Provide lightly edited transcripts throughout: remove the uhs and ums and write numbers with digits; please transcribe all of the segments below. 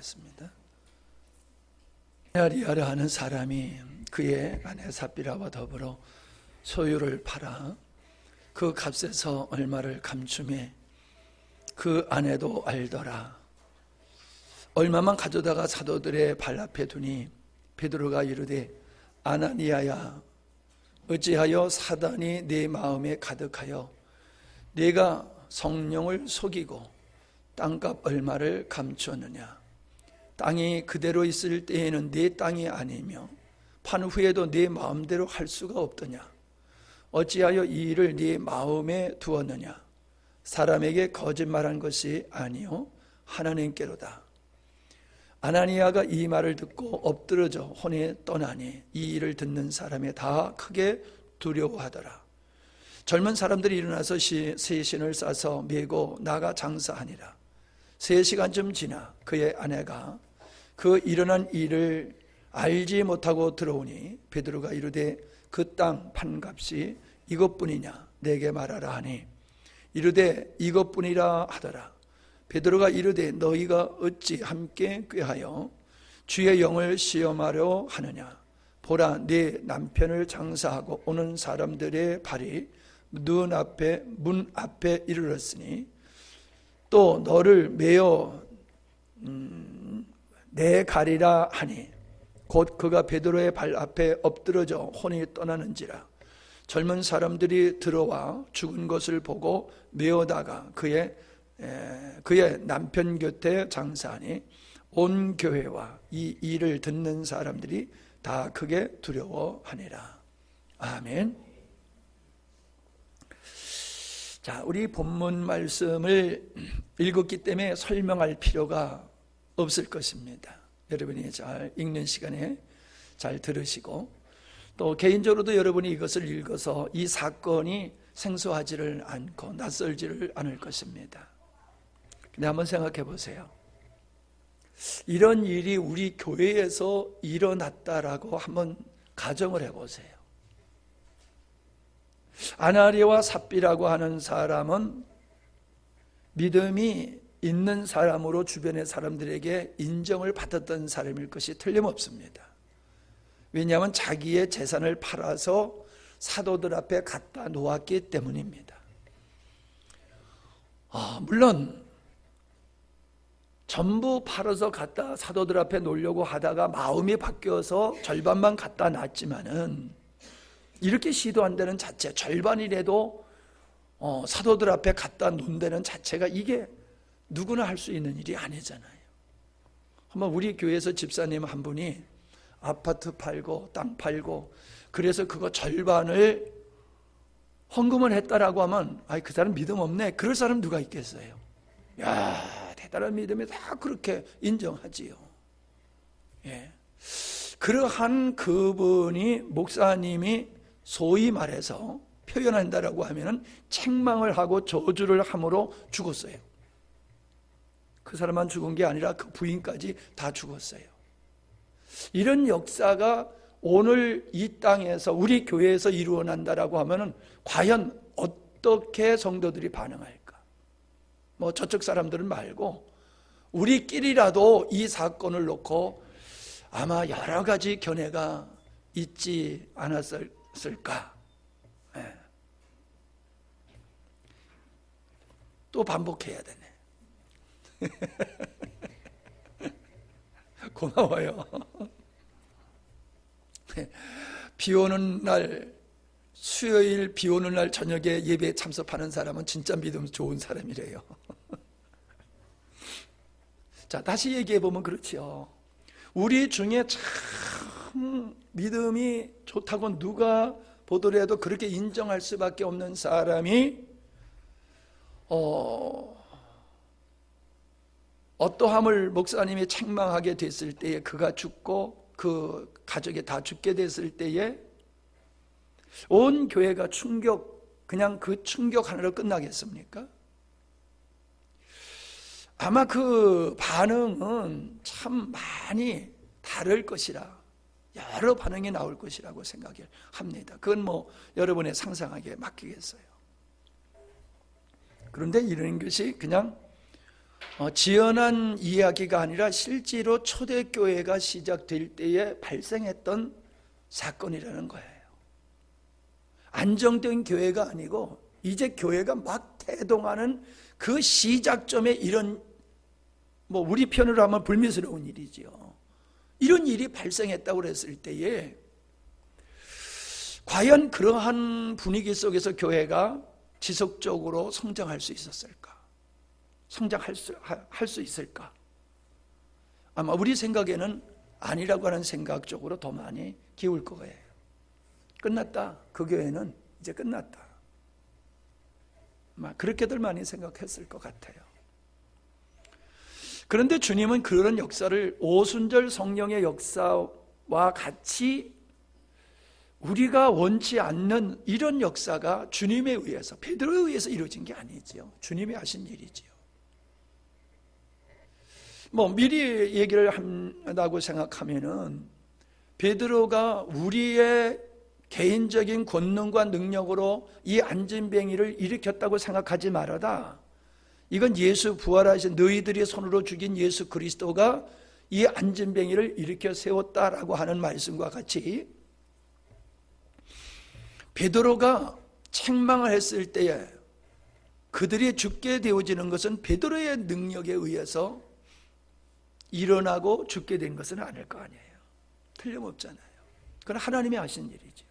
기도하겠습니다. 아나니아라 하는 사람이 그의 아내 삽비라와 더불어 소유를 팔아 그 값에서 얼마를 감추매 그 아내도 알더라. 얼마만 가져다가 사도들의 발 앞에 두니 베드로가 이르되 아나니아야, 어찌하여 사단이 네 마음에 가득하여 네가 성령을 속이고 땅값 얼마를 감추었느냐. 땅이 그대로 있을 때에는 네 땅이 아니며 판 후에도 네 마음대로 할 수가 없더냐. 어찌하여 이 일을 네 마음에 두었느냐. 사람에게 거짓말한 것이 아니요 하나님께로다. 아나니아가 이 말을 듣고 엎드러져 혼에 떠나니 이 일을 듣는 사람이 다 크게 두려워하더라. 젊은 사람들이 일어나서 새신을 싸서 메고 나가 장사하니라. 3시간쯤 지나 그의 아내가 그 일어난 일을 알지 못하고 들어오니 베드로가 이르되 그 땅 판값이 이것뿐이냐 내게 말하라 하니 이르되 이것뿐이라 하더라. 베드로가 이르되 너희가 어찌 함께 꾀하여 주의 영을 시험하려 하느냐. 보라, 네 남편을 장사하고 오는 사람들의 발이 문 앞에 이르렀으니 또 너를 메어 내가리라 하니 곧 그가 베드로의 발 앞에 엎드러져 혼이 떠나는지라. 젊은 사람들이 들어와 죽은 것을 보고 메어다가 그의 남편 곁에 장사하니 온 교회와 이 일을 듣는 사람들이 다 크게 두려워하니라. 아멘. 자, 우리 본문 말씀을 읽었기 때문에 설명할 필요가 없을 것입니다. 여러분이 잘 읽는 시간에 잘 들으시고 또 개인적으로도 여러분이 이것을 읽어서 이 사건이 생소하지를 않고 낯설지를 않을 것입니다. 근데 한번 생각해 보세요. 이런 일이 우리 교회에서 일어났다라고 한번 가정을 해보세요. 아나니아와 삽비라고 하는 사람은 믿음이 있는 사람으로 주변의 사람들에게 인정을 받았던 사람일 것이 틀림없습니다. 왜냐하면 자기의 재산을 팔아서 사도들 앞에 갖다 놓았기 때문입니다. 물론 전부 팔아서 갖다 사도들 앞에 놓으려고 하다가 마음이 바뀌어서 절반만 갖다 놨지만은 이렇게 시도한다는 자체, 절반이라도 사도들 앞에 갖다 놓는다는 자체가 이게 누구나 할 수 있는 일이 아니잖아요. 한번 우리 교회에서 집사님 한 분이 아파트 팔고 땅 팔고 그래서 그거 절반을 헌금을 했다라고 하면 그 사람 믿음 없네. 그럴 사람 누가 있겠어요? 야, 대단한 믿음에 다 그렇게 인정하지요. 예. 그러한 그분이 목사님이 소위 말해서 표현한다라고 하면은 책망을 하고 저주를 함으로 죽었어요. 그 사람만 죽은 게 아니라 그 부인까지 다 죽었어요. 이런 역사가 오늘 이 땅에서 우리 교회에서 이루어난다라고 하면은 과연 어떻게 성도들이 반응할까? 저쪽 사람들은 말고 우리끼리라도 이 사건을 놓고 아마 여러 가지 견해가 있지 않았을까? 네. 또 반복해야 되네. 고마워요. 비 오는 날, 수요일 비 오는 날 저녁에 예배에 참석하는 사람은 진짜 믿음 좋은 사람이래요. 자, 다시 얘기해 보면 그렇지요. 우리 중에 참 믿음이 좋다고 누가 보더라도 그렇게 인정할 수밖에 없는 사람이 어떠함을 목사님이 책망하게 됐을 때에 그가 죽고 그 가족이 다 죽게 됐을 때에 온 교회가 그냥 그 충격 하나로 끝나겠습니까? 아마 그 반응은 참 많이 다를 것이라, 여러 반응이 나올 것이라고 생각합니다. 그건 여러분의 상상하기에 맡기겠어요. 그런데 이런 것이 그냥 지어난 이야기가 아니라 실제로 초대교회가 시작될 때에 발생했던 사건이라는 거예요. 안정된 교회가 아니고 이제 교회가 막 태동하는 그 시작점에 이런 우리 편으로 하면 불미스러운 일이지요. 이런 일이 발생했다고 그랬을 때에 과연 그러한 분위기 속에서 교회가 지속적으로 성장할 수 있었을까? 성장할 수 있을까? 아마 우리 생각에는 아니라고 하는 생각 쪽으로 더 많이 기울 거예요. 끝났다. 그 교회는 이제 끝났다. 아마 그렇게들 많이 생각했을 것 같아요. 그런데 주님은 그런 역사를 오순절 성령의 역사와 같이 우리가 원치 않는 이런 역사가 주님에 의해서, 베드로에 의해서 이루어진 게 아니지요. 주님이 하신 일이지요. 미리 얘기를 한다고 생각하면은 베드로가 우리의 개인적인 권능과 능력으로 이 안진뱅이를 일으켰다고 생각하지 말아다. 이건 예수 부활하신 너희들이 손으로 죽인 예수 그리스도가 이 안진뱅이를 일으켜 세웠다라고 하는 말씀과 같이 베드로가 책망을 했을 때에 그들이 죽게 되어지는 것은 베드로의 능력에 의해서 일어나고 죽게 된 것은 아닐 거 아니에요. 틀림없잖아요. 그건 하나님이 하신 일이죠.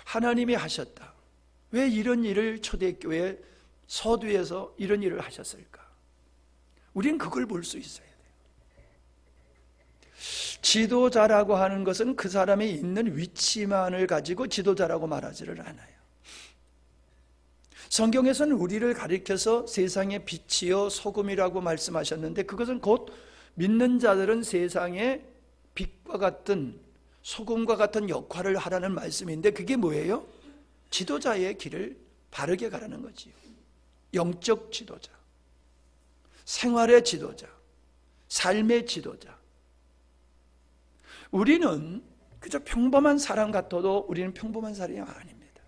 하나님이 하셨다. 왜 이런 일을 초대교회 서두에서 이런 일을 하셨을까? 우리는 그걸 볼 수 있어야 돼요. 지도자라고 하는 것은 그 사람이 있는 위치만을 가지고 지도자라고 말하지를 않아요. 성경에서는 우리를 가리켜서 세상의 빛이요 소금이라고 말씀하셨는데 그것은 곧 믿는 자들은 세상의 빛과 같은 소금과 같은 역할을 하라는 말씀인데 그게 뭐예요? 지도자의 길을 바르게 가라는 거지요. 영적 지도자, 생활의 지도자, 삶의 지도자. 우리는 그저 평범한 사람 같아도 우리는 평범한 사람이 아닙니다.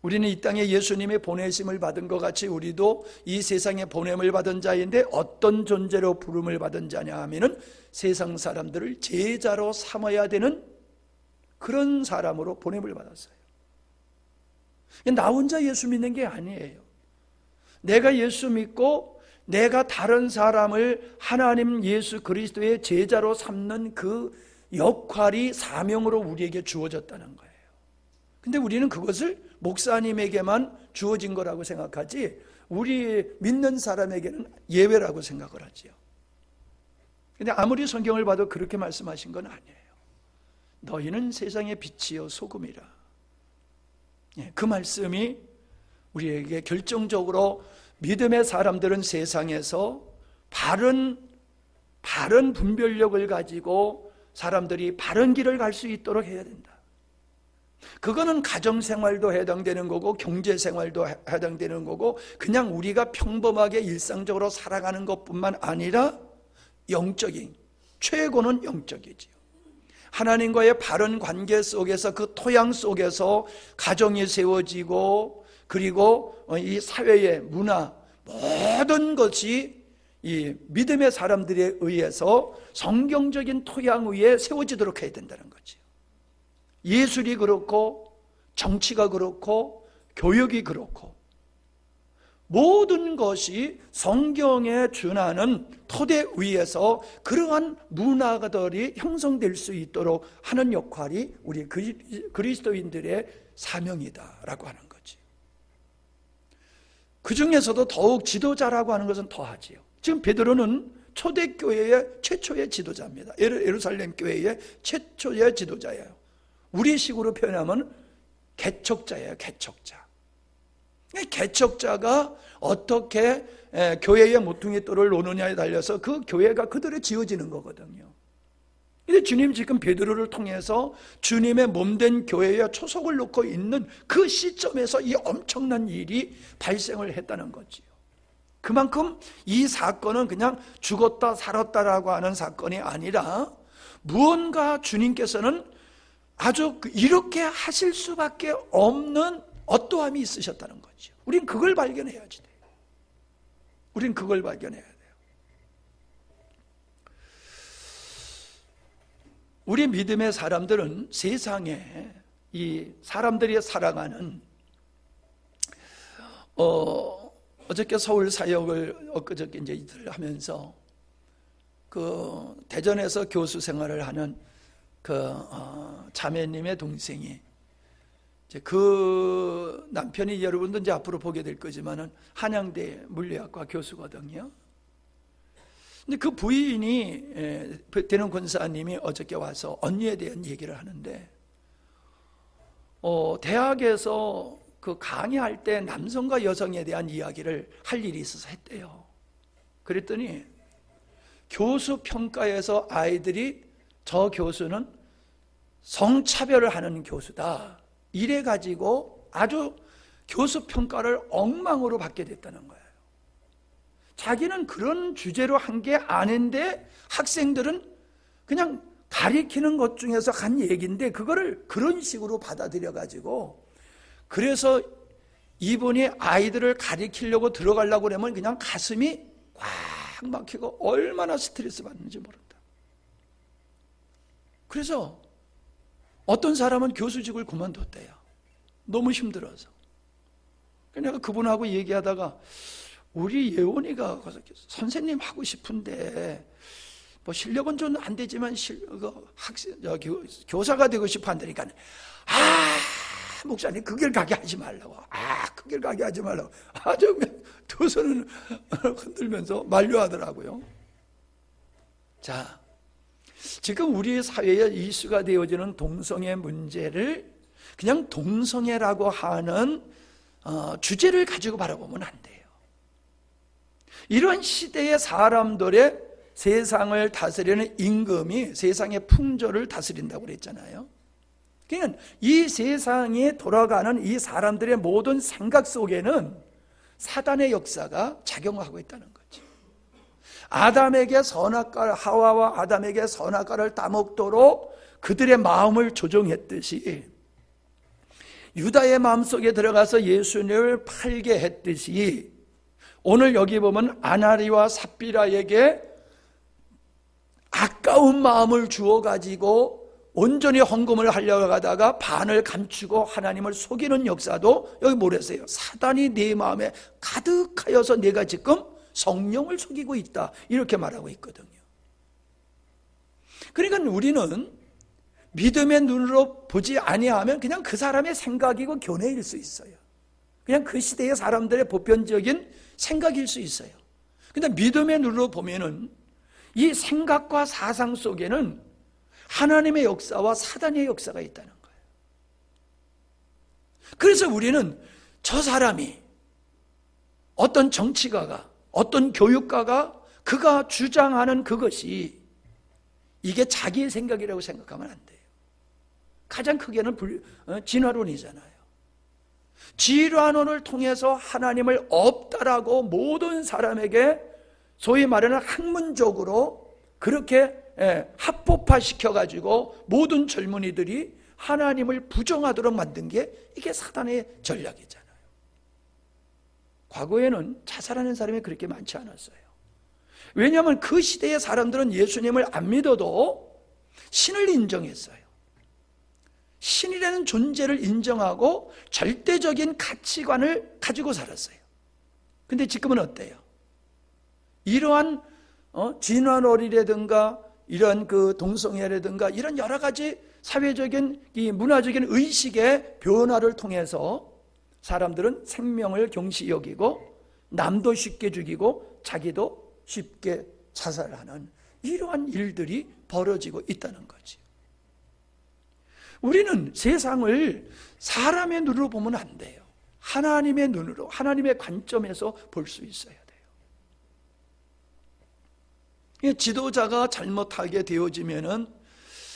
우리는 이 땅에 예수님의 보내심을 받은 것 같이 우리도 이 세상에 보냄을 받은 자인데 어떤 존재로 부름을 받은 자냐 하면은 세상 사람들을 제자로 삼아야 되는 그런 사람으로 보냄을 받았어요. 나 혼자 예수 믿는 게 아니에요. 내가 예수 믿고 내가 다른 사람을 하나님 예수 그리스도의 제자로 삼는 그 역할이 사명으로 우리에게 주어졌다는 거예요. 근데 우리는 그것을 목사님에게만 주어진 거라고 생각하지 우리 믿는 사람에게는 예외라고 생각을 하지요. 근데 아무리 성경을 봐도 그렇게 말씀하신 건 아니에요. 너희는 세상의 빛이요 소금이라. 그 말씀이 우리에게 결정적으로 믿음의 사람들은 세상에서 바른 분별력을 가지고 사람들이 바른 길을 갈 수 있도록 해야 된다. 그거는 가정생활도 해당되는 거고 경제생활도 해당되는 거고 그냥 우리가 평범하게 일상적으로 살아가는 것뿐만 아니라 영적인, 최고는 영적이지요. 하나님과의 바른 관계 속에서 그 토양 속에서 가정이 세워지고 그리고 이 사회의 문화 모든 것이 이 믿음의 사람들에 의해서 성경적인 토양 위에 세워지도록 해야 된다는 거죠. 예술이 그렇고 정치가 그렇고 교육이 그렇고 모든 것이 성경에 준하는 토대 위에서 그러한 문화가들이 형성될 수 있도록 하는 역할이 우리 그리스도인들의 사명이다라고 하는 거지. 그 중에서도 더욱 지도자라고 하는 것은 더하지요. 지금 베드로는 초대교회의 최초의 지도자입니다. 예루살렘 교회의 최초의 지도자예요. 우리식으로 표현하면 개척자예요. 개척자. 개척자가 어떻게 교회의 모퉁이돌을 놓느냐에 달려서 그 교회가 그대로 지어지는 거거든요. 근데 주님 지금 베드로를 통해서 주님의 몸된 교회에 초석을 놓고 있는 그 시점에서 이 엄청난 일이 발생을 했다는 거지요. 그만큼 이 사건은 그냥 죽었다 살았다라고 하는 사건이 아니라 무언가 주님께서는 아주 이렇게 하실 수밖에 없는 어떠함이 있으셨다는 거죠. 우린 그걸 발견해야지 돼요. 우린 그걸 발견해야 돼요. 우리 믿음의 사람들은 세상에 이 사람들이 살아가는 어저께 서울 사역을 엊그저께 이제 이틀 하면서 그 대전에서 교수 생활을 하는 그 자매님의 동생이 이제 그 남편이 여러분도 이제 앞으로 보게 될 거지만은 한양대 물리학과 교수거든요. 근데 그 부인이 되는 권사님이 어저께 와서 언니에 대한 얘기를 하는데 대학에서 그 강의할 때 남성과 여성에 대한 이야기를 할 일이 있어서 했대요. 그랬더니 교수 평가에서 아이들이 저 교수는 성차별을 하는 교수다 이래가지고 아주 교수 평가를 엉망으로 받게 됐다는 거예요. 자기는 그런 주제로 한 게 아닌데 학생들은 그냥 가리키는 것 중에서 한 얘기인데 그거를 그런 식으로 받아들여가지고 그래서 이분이 아이들을 가리키려고 들어가려고 그러면 그냥 가슴이 꽉 막히고 얼마나 스트레스 받는지 모른다. 그래서 어떤 사람은 교수직을 그만뒀대요. 너무 힘들어서. 내가 그분하고 얘기하다가 우리 예원이가 선생님 하고 싶은데 뭐 실력은 좀 안 되지만 교사가 되고 싶어 한다니까 목사님 그 길 가게 하지 말라고 그 길 가게 하지 말라고 아주 두 손을 흔들면서 만류하더라고요. 자, 지금 우리 사회에 이슈가 되어지는 동성애 문제를 그냥 동성애라고 하는 주제를 가지고 바라보면 안 돼요. 이런 시대의 사람들의 세상을 다스리는 임금이 세상의 풍조를 다스린다고 그랬잖아요. 그러니까 이 세상에 돌아가는 이 사람들의 모든 생각 속에는 사단의 역사가 작용하고 있다는 거죠. 아담에게 선악과를 하와와 아담에게 선악과를 따먹도록 그들의 마음을 조종했듯이 유다의 마음속에 들어가서 예수님을 팔게 했듯이 오늘 여기 보면 아나리와 삽비라에게 아까운 마음을 주어가지고 온전히 헌금을 하려고 하다가 반을 감추고 하나님을 속이는 역사도 여기 뭐랬어요? 사단이 네 마음에 가득하여서 내가 지금 성령을 속이고 있다 이렇게 말하고 있거든요. 그러니까 우리는 믿음의 눈으로 보지 아니하면 그냥 그 사람의 생각이고 견해일 수 있어요. 그냥 그 시대의 사람들의 보편적인 생각일 수 있어요. 근데 믿음의 눈으로 보면은 이 생각과 사상 속에는 하나님의 역사와 사단의 역사가 있다는 거예요. 그래서 우리는 저 사람이 어떤 정치가가 어떤 교육가가 그가 주장하는 그것이 이게 자기의 생각이라고 생각하면 안 돼요. 가장 크게는 진화론이잖아요. 진화론을 통해서 하나님을 없다라고 모든 사람에게 소위 말하는 학문적으로 그렇게 합법화시켜가지고 모든 젊은이들이 하나님을 부정하도록 만든 게 이게 사단의 전략이잖아요. 과거에는 자살하는 사람이 그렇게 많지 않았어요. 왜냐하면 그 시대의 사람들은 예수님을 안 믿어도 신을 인정했어요. 신이라는 존재를 인정하고 절대적인 가치관을 가지고 살았어요. 근데 지금은 어때요? 이러한 진화론이라든가 이런 그 동성애라든가 이런 여러 가지 사회적인 이 문화적인 의식의 변화를 통해서 사람들은 생명을 경시 여기고 남도 쉽게 죽이고 자기도 쉽게 자살하는 이러한 일들이 벌어지고 있다는 거지. 우리는 세상을 사람의 눈으로 보면 안 돼요. 하나님의 눈으로, 하나님의 관점에서 볼 수 있어야 돼요. 지도자가 잘못하게 되어지면은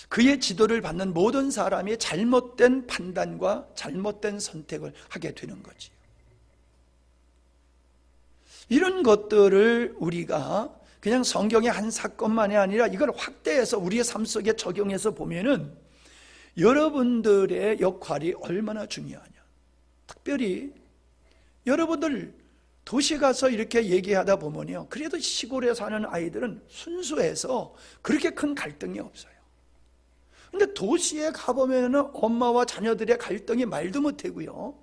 그의 지도를 받는 모든 사람이 잘못된 판단과 잘못된 선택을 하게 되는 거지요. 이런 것들을 우리가 그냥 성경의 한 사건만이 아니라 이걸 확대해서 우리의 삶 속에 적용해서 보면은 여러분들의 역할이 얼마나 중요하냐. 특별히 여러분들 도시 가서 이렇게 얘기하다 보면요, 그래도 시골에 사는 아이들은 순수해서 그렇게 큰 갈등이 없어요. 근데 도시에 가보면은 엄마와 자녀들의 갈등이 말도 못하고요,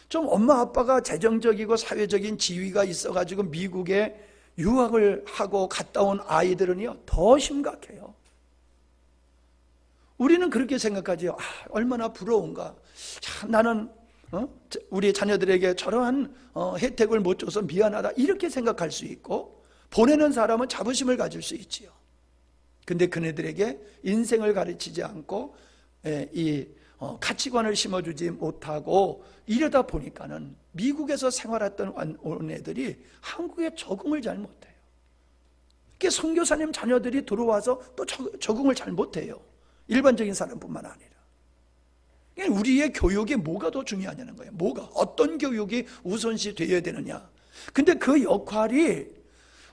좀 엄마 아빠가 재정적이고 사회적인 지위가 있어가지고 미국에 유학을 하고 갔다 온 아이들은요 더 심각해요. 우리는 그렇게 생각하죠. 얼마나 부러운가. 참 나는 우리 자녀들에게 저러한 혜택을 못 줘서 미안하다, 이렇게 생각할 수 있고, 보내는 사람은 자부심을 가질 수 있지요. 근데 그네들에게 인생을 가르치지 않고 이 가치관을 심어주지 못하고 이러다 보니까는 미국에서 생활했던 온 애들이 한국에 적응을 잘 못해요. 선교사님 자녀들이 들어와서 또 적응을 잘 못해요. 일반적인 사람뿐만 아니라. 우리의 교육이 뭐가 더 중요하냐는 거예요. 어떤 교육이 우선시 되어야 되느냐. 근데 그 역할이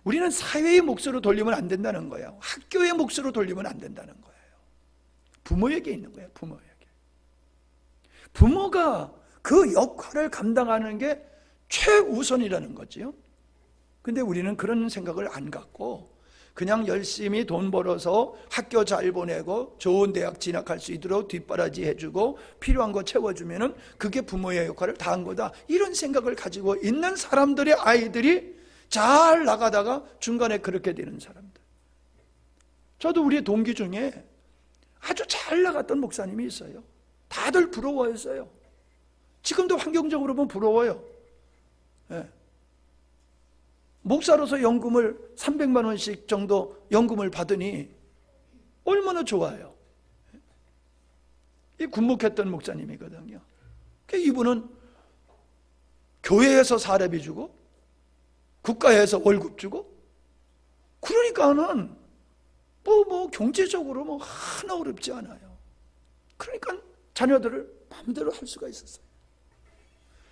우리는 사회의 몫으로 돌리면 안 된다는 거예요. 학교의 몫으로 돌리면 안 된다는 거예요. 부모에게 있는 거예요. 부모가 그 역할을 감당하는 게 최우선이라는 거지요. 근데 우리는 그런 생각을 안 갖고 그냥 열심히 돈 벌어서 학교 잘 보내고 좋은 대학 진학할 수 있도록 뒷바라지 해주고 필요한 거 채워주면은 그게 부모의 역할을 다한 거다, 이런 생각을 가지고 있는 사람들의 아이들이 잘 나가다가 중간에 그렇게 되는 사람들. 저도 우리 동기 중에 아주 잘 나갔던 목사님이 있어요. 다들 부러워했어요. 지금도 환경적으로 보면 부러워요. 네. 목사로서 연금을 300만 원씩 정도 연금을 받으니 얼마나 좋아요. 이 군목했던 목사님이거든요. 이분은 교회에서 사례비 주고 국가에서 월급 주고, 그러니까는 경제적으로 하나 어렵지 않아요. 그러니까 자녀들을 마음대로 할 수가 있었어요.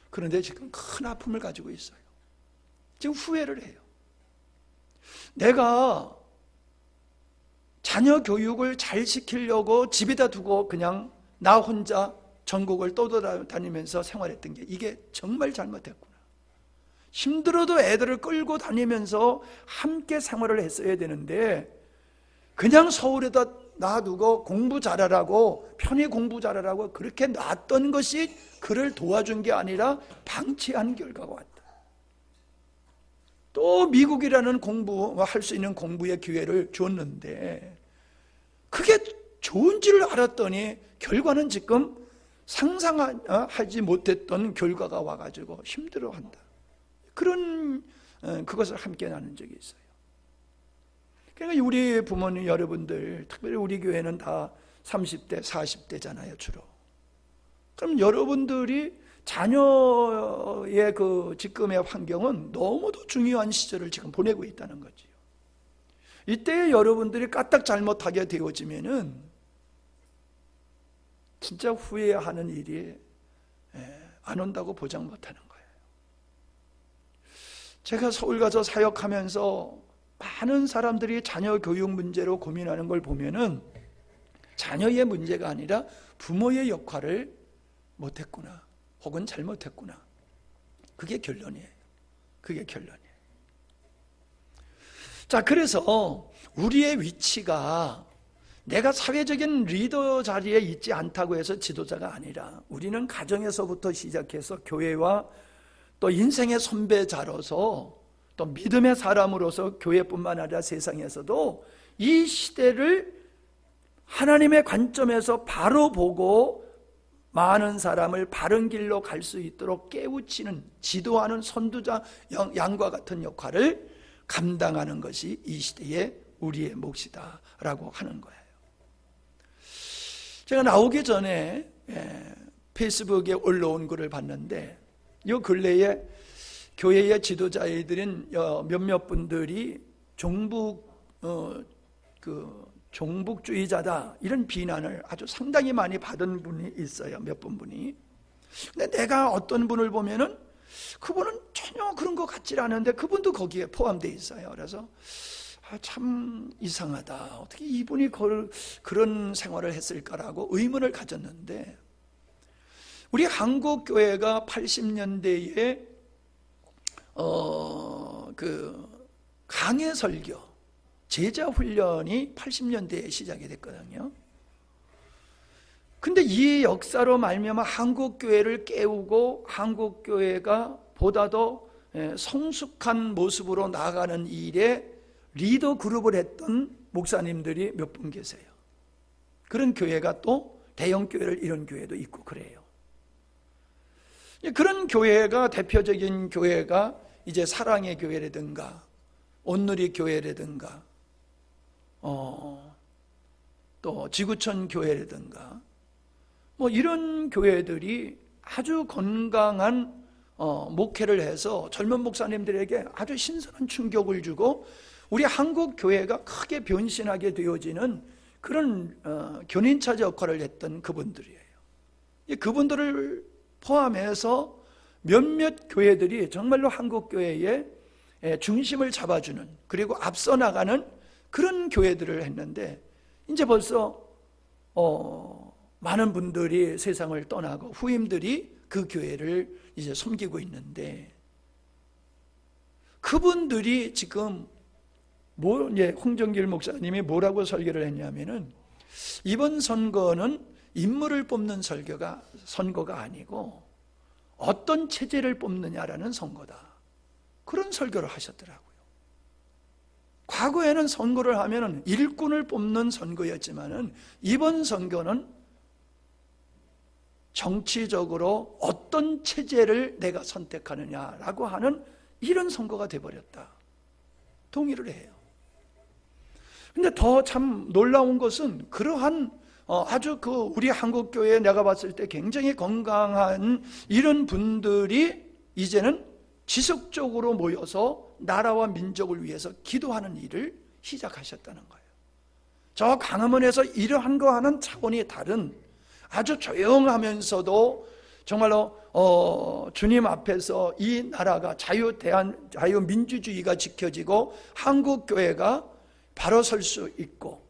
그런데 지금 큰 아픔을 가지고 있어요. 지금 후회를 해요. 내가 자녀 교육을 잘 시키려고 집에다 두고 그냥 나 혼자 전국을 떠돌아다니면서 생활했던 게 이게 정말 잘못했구나. 힘들어도 애들을 끌고 다니면서 함께 생활을 했어야 되는데 그냥 서울에다 놔두고 공부 잘하라고, 편히 공부 잘하라고 그렇게 놨던 것이 그를 도와준 게 아니라 방치한 결과가 왔다. 또 미국이라는 공부할 수 있는 공부의 기회를 줬는데 그게 좋은지를 알았더니 결과는 지금 상상하지 못했던 결과가 와가지고 힘들어한다. 그런 그것을 함께 나눈 적이 있어요. 그러니까 우리 부모님 여러분들, 특별히 우리 교회는 다 30대, 40대잖아요, 주로. 그럼 여러분들이 자녀의 그 지금의 환경은 너무도 중요한 시절을 지금 보내고 있다는 거지요. 이때 여러분들이 까딱 잘못하게 되어지면은 진짜 후회하는 일이 안 온다고 보장 못하는 거예요. 제가 서울 가서 사역하면서 많은 사람들이 자녀 교육 문제로 고민하는 걸 보면은 자녀의 문제가 아니라 부모의 역할을 못했구나, 혹은 잘못했구나. 그게 결론이에요. 자, 그래서 우리의 위치가 내가 사회적인 리더 자리에 있지 않다고 해서 지도자가 아니라 우리는 가정에서부터 시작해서 교회와 또 인생의 선배자로서 또 믿음의 사람으로서 교회뿐만 아니라 세상에서도 이 시대를 하나님의 관점에서 바로 보고 많은 사람을 바른 길로 갈 수 있도록 깨우치는, 지도하는 선두자 양과 같은 역할을 감당하는 것이 이 시대의 우리의 몫이다라고 하는 거예요. 제가 나오기 전에 페이스북에 올라온 글을 봤는데 이 근래에 교회의 지도자들인 몇몇 분들이 종북주의자다 이런 비난을 아주 상당히 많이 받은 분이 있어요. 몇 분이. 근데 내가 어떤 분을 보면은 그분은 전혀 그런 것 같지 않은데 그분도 거기에 포함되어 있어요. 그래서 참 이상하다. 어떻게 이분이 그런 생활을 했을까라고 의문을 가졌는데, 우리 한국 교회가 80년대에 강해 설교, 제자 훈련이 80년대에 시작이 됐거든요. 근데 이 역사로 말미암아 한국 교회를 깨우고 한국 교회가 보다 더 성숙한 모습으로 나아가는 일에 리더 그룹을 했던 목사님들이 몇 분 계세요. 그런 교회가 또 대형 교회를 이룬 교회도 있고 그래요. 그런 교회가 대표적인 교회가 이제 사랑의 교회라든가 온누리 교회라든가 또 지구촌 교회라든가 뭐 이런 교회들이 아주 건강한 목회를 해서 젊은 목사님들에게 아주 신선한 충격을 주고 우리 한국 교회가 크게 변신하게 되어지는 그런 견인차지 역할을 했던 그분들이에요. 그분들을 포함해서 몇몇 교회들이 정말로 한국 교회의 중심을 잡아주는 그리고 앞서 나가는 그런 교회들을 했는데 이제 벌써 많은 분들이 세상을 떠나고 후임들이 그 교회를 이제 섬기고 있는데 그분들이 지금 홍정길 목사님이 뭐라고 설교를 했냐면은 이번 선거는 인물을 뽑는 선거가 아니고 어떤 체제를 뽑느냐라는 선거다. 그런 설교를 하셨더라고요. 과거에는 선거를 하면은 일꾼을 뽑는 선거였지만은 이번 선거는 정치적으로 어떤 체제를 내가 선택하느냐라고 하는 이런 선거가 돼버렸다. 동의를 해요. 근데 더 참 놀라운 것은 그러한 아주 우리 한국교회에 내가 봤을 때 굉장히 건강한 이런 분들이 이제는 지속적으로 모여서 나라와 민족을 위해서 기도하는 일을 시작하셨다는 거예요. 저 광화문에서 이러한 거와는 차원이 다른 아주 조용하면서도 정말로 주님 앞에서 이 나라가 자유민주주의가 지켜지고 한국교회가 바로 설 수 있고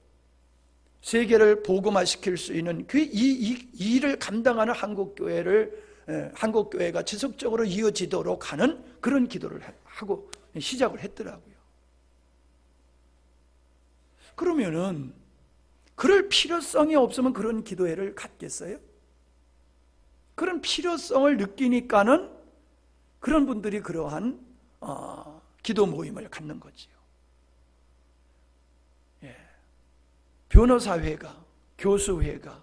세계를 복음화시킬 수 있는 이 일을 감당하는 한국교회가 지속적으로 이어지도록 하는 그런 기도를 하고 시작을 했더라고요. 그러면은 그럴 필요성이 없으면 그런 기도회를 갖겠어요? 그런 필요성을 느끼니까는 그런 분들이 그러한 기도 모임을 갖는 거지요. 변호사회가, 교수회가,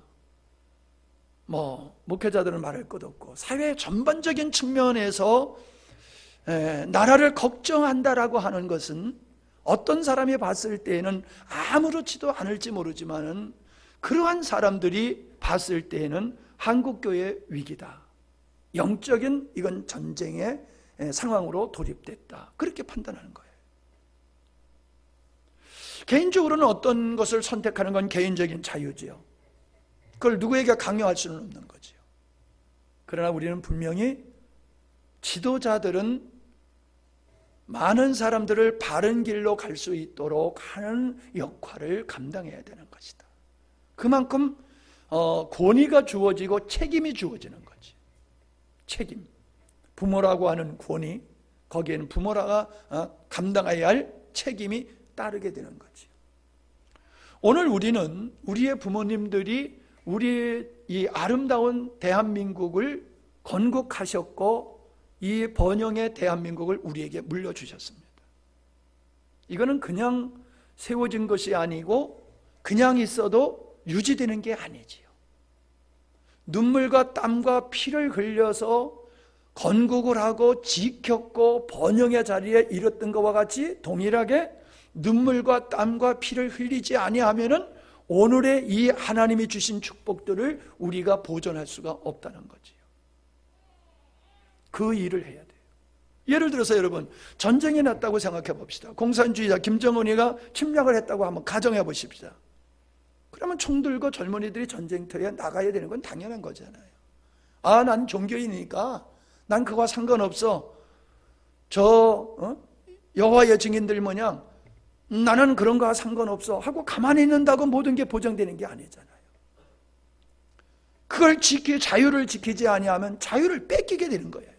목회자들은 말할 것 없고 사회 전반적인 측면에서 나라를 걱정한다라고 하는 것은 어떤 사람이 봤을 때에는 아무렇지도 않을지 모르지만은 그러한 사람들이 봤을 때에는 한국교회의 위기다. 영적인 이건 전쟁의 상황으로 돌입됐다. 그렇게 판단하는 거예요. 개인적으로는 어떤 것을 선택하는 건 개인적인 자유지요. 그걸 누구에게 강요할 수는 없는 거지요. 그러나 우리는 분명히 지도자들은 많은 사람들을 바른 길로 갈 수 있도록 하는 역할을 감당해야 되는 것이다. 그만큼 권위가 주어지고 책임이 주어지는 거지. 책임. 부모라고 하는 권위, 거기에는 부모라가 감당해야 할 책임이 따르게 되는 거지. 오늘 우리는 우리의 부모님들이 우리 이 아름다운 대한민국을 건국하셨고 이 번영의 대한민국을 우리에게 물려주셨습니다. 이거는 그냥 세워진 것이 아니고 그냥 있어도 유지되는 게 아니지요. 눈물과 땀과 피를 흘려서 건국을 하고 지켰고 번영의 자리에 이뤘던 것과 같이 동일하게 눈물과 땀과 피를 흘리지 아니하면은 오늘의 이 하나님이 주신 축복들을 우리가 보존할 수가 없다는 거지요. 그 일을 해야 돼요. 예를 들어서 여러분 전쟁이 났다고 생각해 봅시다. 공산주의자 김정은이가 침략을 했다고 한번 가정해 보십시다. 그러면 총 들고 젊은이들이 전쟁터에 나가야 되는 건 당연한 거잖아요. 난 종교인이니까 난 그거와 상관없어. 여호와의 증인들 모양 나는 그런 거와 상관없어 하고 가만히 있는다고 모든 게 보장되는 게 아니잖아요. 그걸 자유를 지키지 아니하면 자유를 뺏기게 되는 거예요.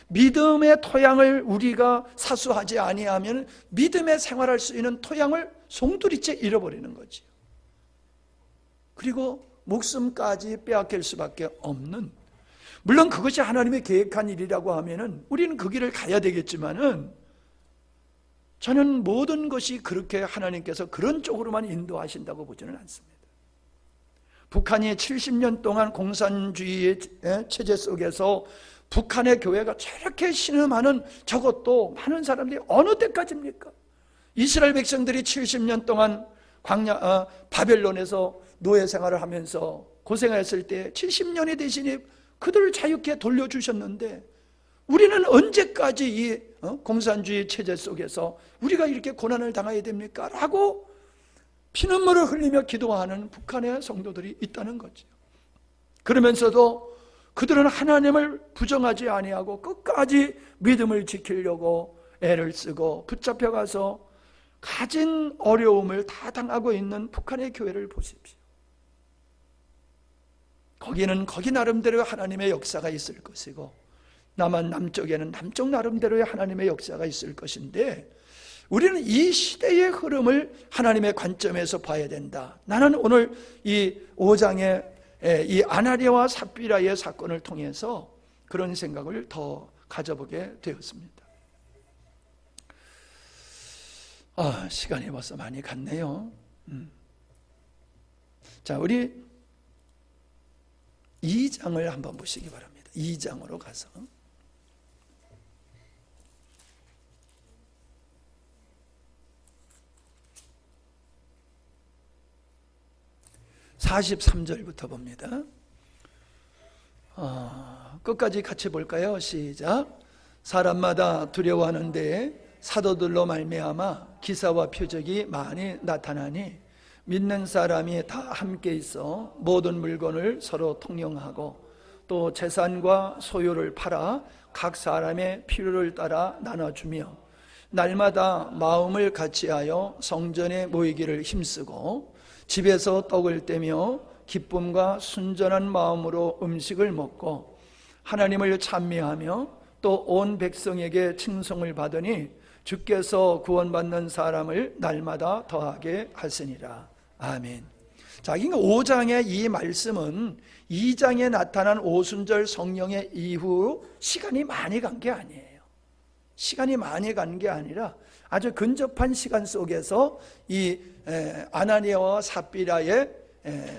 믿음의 토양을 우리가 사수하지 아니하면 믿음의 생활할 수 있는 토양을 송두리째 잃어버리는 거지요. 그리고 목숨까지 빼앗길 수밖에 없는, 물론 그것이 하나님의 계획한 일이라고 하면은 우리는 그 길을 가야 되겠지만은, 저는 모든 것이 그렇게 하나님께서 그런 쪽으로만 인도하신다고 보지는 않습니다. 북한이 70년 동안 공산주의의 체제 속에서 북한의 교회가 저렇게 신음하는 저것도 많은 사람들이 어느 때까지입니까? 이스라엘 백성들이 70년 동안 바벨론에서 노예 생활을 하면서 고생했을 때 70년이 대신에 그들을 자유케 돌려주셨는데, 우리는 언제까지 이 공산주의 체제 속에서 우리가 이렇게 고난을 당해야 됩니까? 라고 피눈물을 흘리며 기도하는 북한의 성도들이 있다는 거죠. 그러면서도 그들은 하나님을 부정하지 아니하고 끝까지 믿음을 지키려고 애를 쓰고 붙잡혀가서 가진 어려움을 다 당하고 있는 북한의 교회를 보십시오. 거기는 거기 나름대로 하나님의 역사가 있을 것이고, 남한 남쪽에는 남쪽 나름대로의 하나님의 역사가 있을 것인데, 우리는 이 시대의 흐름을 하나님의 관점에서 봐야 된다. 나는 오늘 이 5장의 이 아나니아와 삽비라의 사건을 통해서 그런 생각을 더 가져보게 되었습니다. 시간이 벌써 많이 갔네요. 자, 우리 2장을 한번 보시기 바랍니다. 2장으로 가서 43절부터 봅니다. 끝까지 같이 볼까요? 시작. 사람마다 두려워하는데 사도들로 말미암아 기사와 표적이 많이 나타나니 믿는 사람이 다 함께 있어 모든 물건을 서로 통용하고 또 재산과 소유를 팔아 각 사람의 필요를 따라 나눠주며 날마다 마음을 같이하여 성전에 모이기를 힘쓰고 집에서 떡을 떼며 기쁨과 순전한 마음으로 음식을 먹고 하나님을 찬미하며 또 온 백성에게 칭송을 받으니 주께서 구원받는 사람을 날마다 더하게 하시니라. 아멘. 자, 5장의 이 말씀은 2장에 나타난 오순절 성령의 이후 시간이 많이 간 게 아니에요. 시간이 많이 간 게 아니라 아주 근접한 시간 속에서 이 아나니아와 삽비라의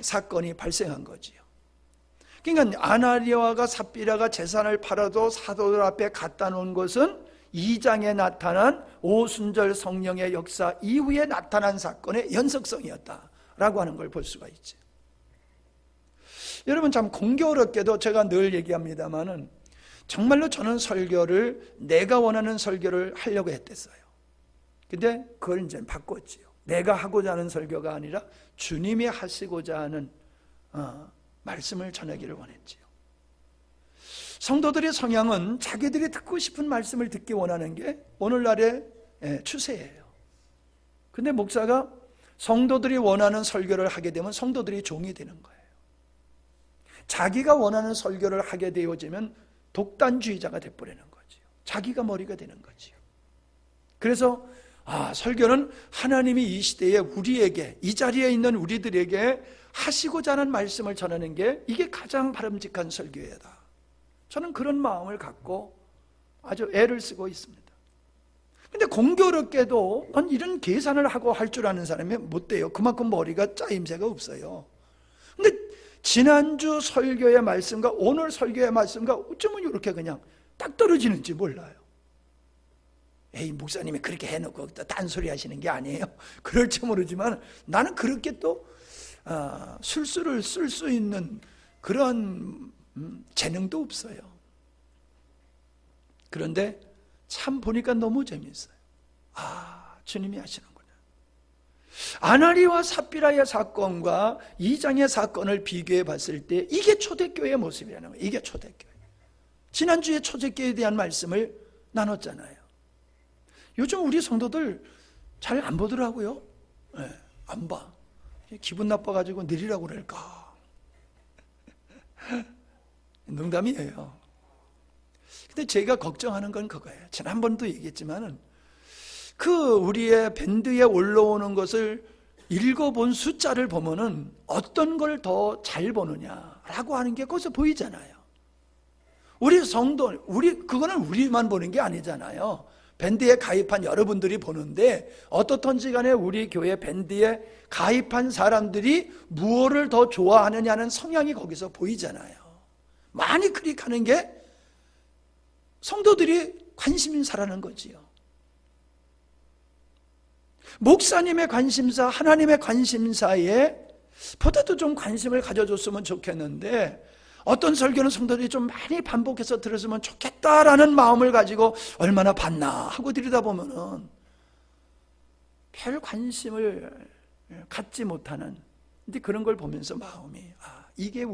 사건이 발생한 거지요. 그러니까 아나니아와 삽비라가 재산을 팔아도 사도들 앞에 갖다 놓은 것은 2장에 나타난 오순절 성령의 역사 이후에 나타난 사건의 연속성이었다라고 하는 걸 볼 수가 있죠. 여러분, 참 공교롭게도 제가 늘 얘기합니다마는 정말로 저는 설교를 내가 원하는 설교를 하려고 했댔어요. 근데 그걸 이제 바꿨지요. 내가 하고자 하는 설교가 아니라 주님이 하시고자 하는 말씀을 전하기를 원했지요. 성도들의 성향은 자기들이 듣고 싶은 말씀을 듣기 원하는 게 오늘날의 추세예요. 근데 목사가 성도들이 원하는 설교를 하게 되면 성도들이 종이 되는 거예요. 자기가 원하는 설교를 하게 되어지면 독단주의자가 돼버리는 거지요. 자기가 머리가 되는 거지요. 그래서 설교는 하나님이 이 시대에 우리에게, 이 자리에 있는 우리들에게 하시고자 하는 말씀을 전하는 게 이게 가장 바람직한 설교이다. 저는 그런 마음을 갖고 아주 애를 쓰고 있습니다. 근데 공교롭게도 난 이런 계산을 하고 할 줄 아는 사람이 못 돼요. 그만큼 머리가 짜임새가 없어요. 근데 지난주 설교의 말씀과 오늘 설교의 말씀과 어쩌면 이렇게 그냥 딱 떨어지는지 몰라요. 에이, 목사님이 그렇게 해놓고 딴소리 하시는 게 아니에요. 그럴지 모르지만 나는 그렇게 또 술수를 쓸 수 있는 그런 재능도 없어요. 그런데 참 보니까 너무 재미있어요. 주님이 하시는구나. 아나니아와 삽비라의 사건과 2장의 사건을 비교해 봤을 때 이게 초대교회의 모습이라는 거예요. 이게 초대교회. 지난주에 초대교회에 대한 말씀을 나눴잖아요. 요즘 우리 성도들 잘 안 보더라고요. 안 봐. 기분 나빠가지고 내리라고 그럴까. 농담이에요. 근데 제가 걱정하는 건 그거예요. 지난번도 얘기했지만은 그 우리의 밴드에 올라오는 것을 읽어본 숫자를 보면은 어떤 걸 더 잘 보느냐라고 하는 게 거기서 보이잖아요. 우리 성도, 그거는 우리만 보는 게 아니잖아요. 밴드에 가입한 여러분들이 보는데 어떻든지 간에 우리 교회 밴드에 가입한 사람들이 무엇을 더 좋아하느냐는 성향이 거기서 보이잖아요. 많이 클릭하는 게 성도들이 관심사라는 거지요. 목사님의 관심사, 하나님의 관심사에 보다도 좀 관심을 가져줬으면 좋겠는데 어떤 설교는 성도들이 좀 많이 반복해서 들었으면 좋겠다라는 마음을 가지고 얼마나 봤나 하고 들여다보면은 별 관심을 갖지 못하는, 근데 그런 걸 보면서 마음이 이게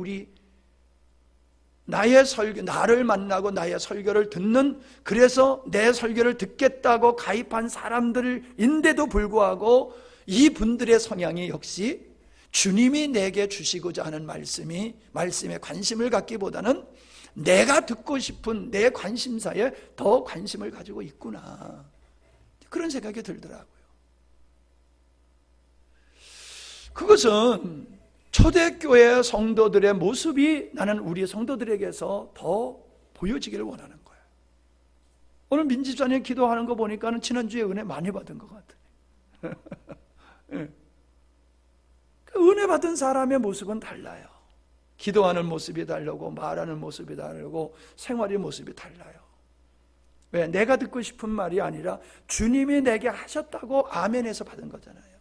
나의 설교, 나를 만나고 나의 설교를 듣는, 그래서 내 설교를 듣겠다고 가입한 사람들인데도 불구하고 이분들의 성향이 역시 주님이 내게 주시고자 하는 말씀에 관심을 갖기보다는 내가 듣고 싶은 내 관심사에 더 관심을 가지고 있구나, 그런 생각이 들더라고요. 그것은 초대교회 성도들의 모습이 나는 우리 성도들에게서 더 보여지기를 원하는 거예요. 오늘 민지전에 기도하는 거 보니까 지난주에 은혜 많이 받은 것 같아요. 네. 은혜 받은 사람의 모습은 달라요. 기도하는 모습이 다르고 말하는 모습이 다르고 생활의 모습이 달라요. 왜? 내가 듣고 싶은 말이 아니라 주님이 내게 하셨다고 아멘해서 받은 거잖아요.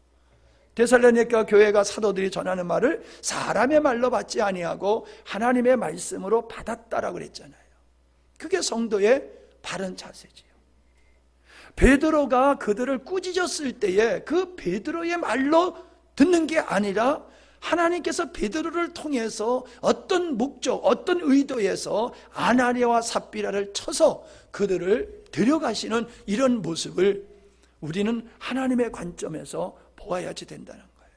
데살로니가 교회가 사도들이 전하는 말을 사람의 말로 받지 아니하고 하나님의 말씀으로 받았다라고 그랬잖아요. 그게 성도의 바른 자세지요. 베드로가 그들을 꾸짖었을 때에 그 베드로의 말로 듣는 게 아니라 하나님께서 베드로를 통해서 어떤 목적, 어떤 의도에서 아나니아와 삽비라를 쳐서 그들을 데려가시는 이런 모습을 우리는 하나님의 관점에서 보아야지 된다는 거예요.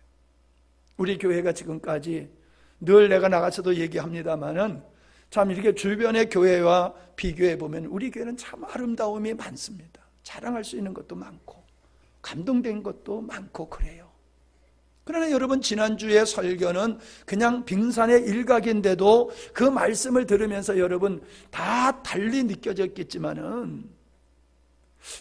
우리 교회가 지금까지 늘 내가 나가서도 얘기합니다마는 참 이렇게 주변의 교회와 비교해 보면 우리 교회는 참 아름다움이 많습니다. 자랑할 수 있는 것도 많고 감동된 것도 많고 그래요. 그러나 여러분, 지난주의 설교는 그냥 빙산의 일각인데도 그 말씀을 들으면서 여러분 다 달리 느껴졌겠지만은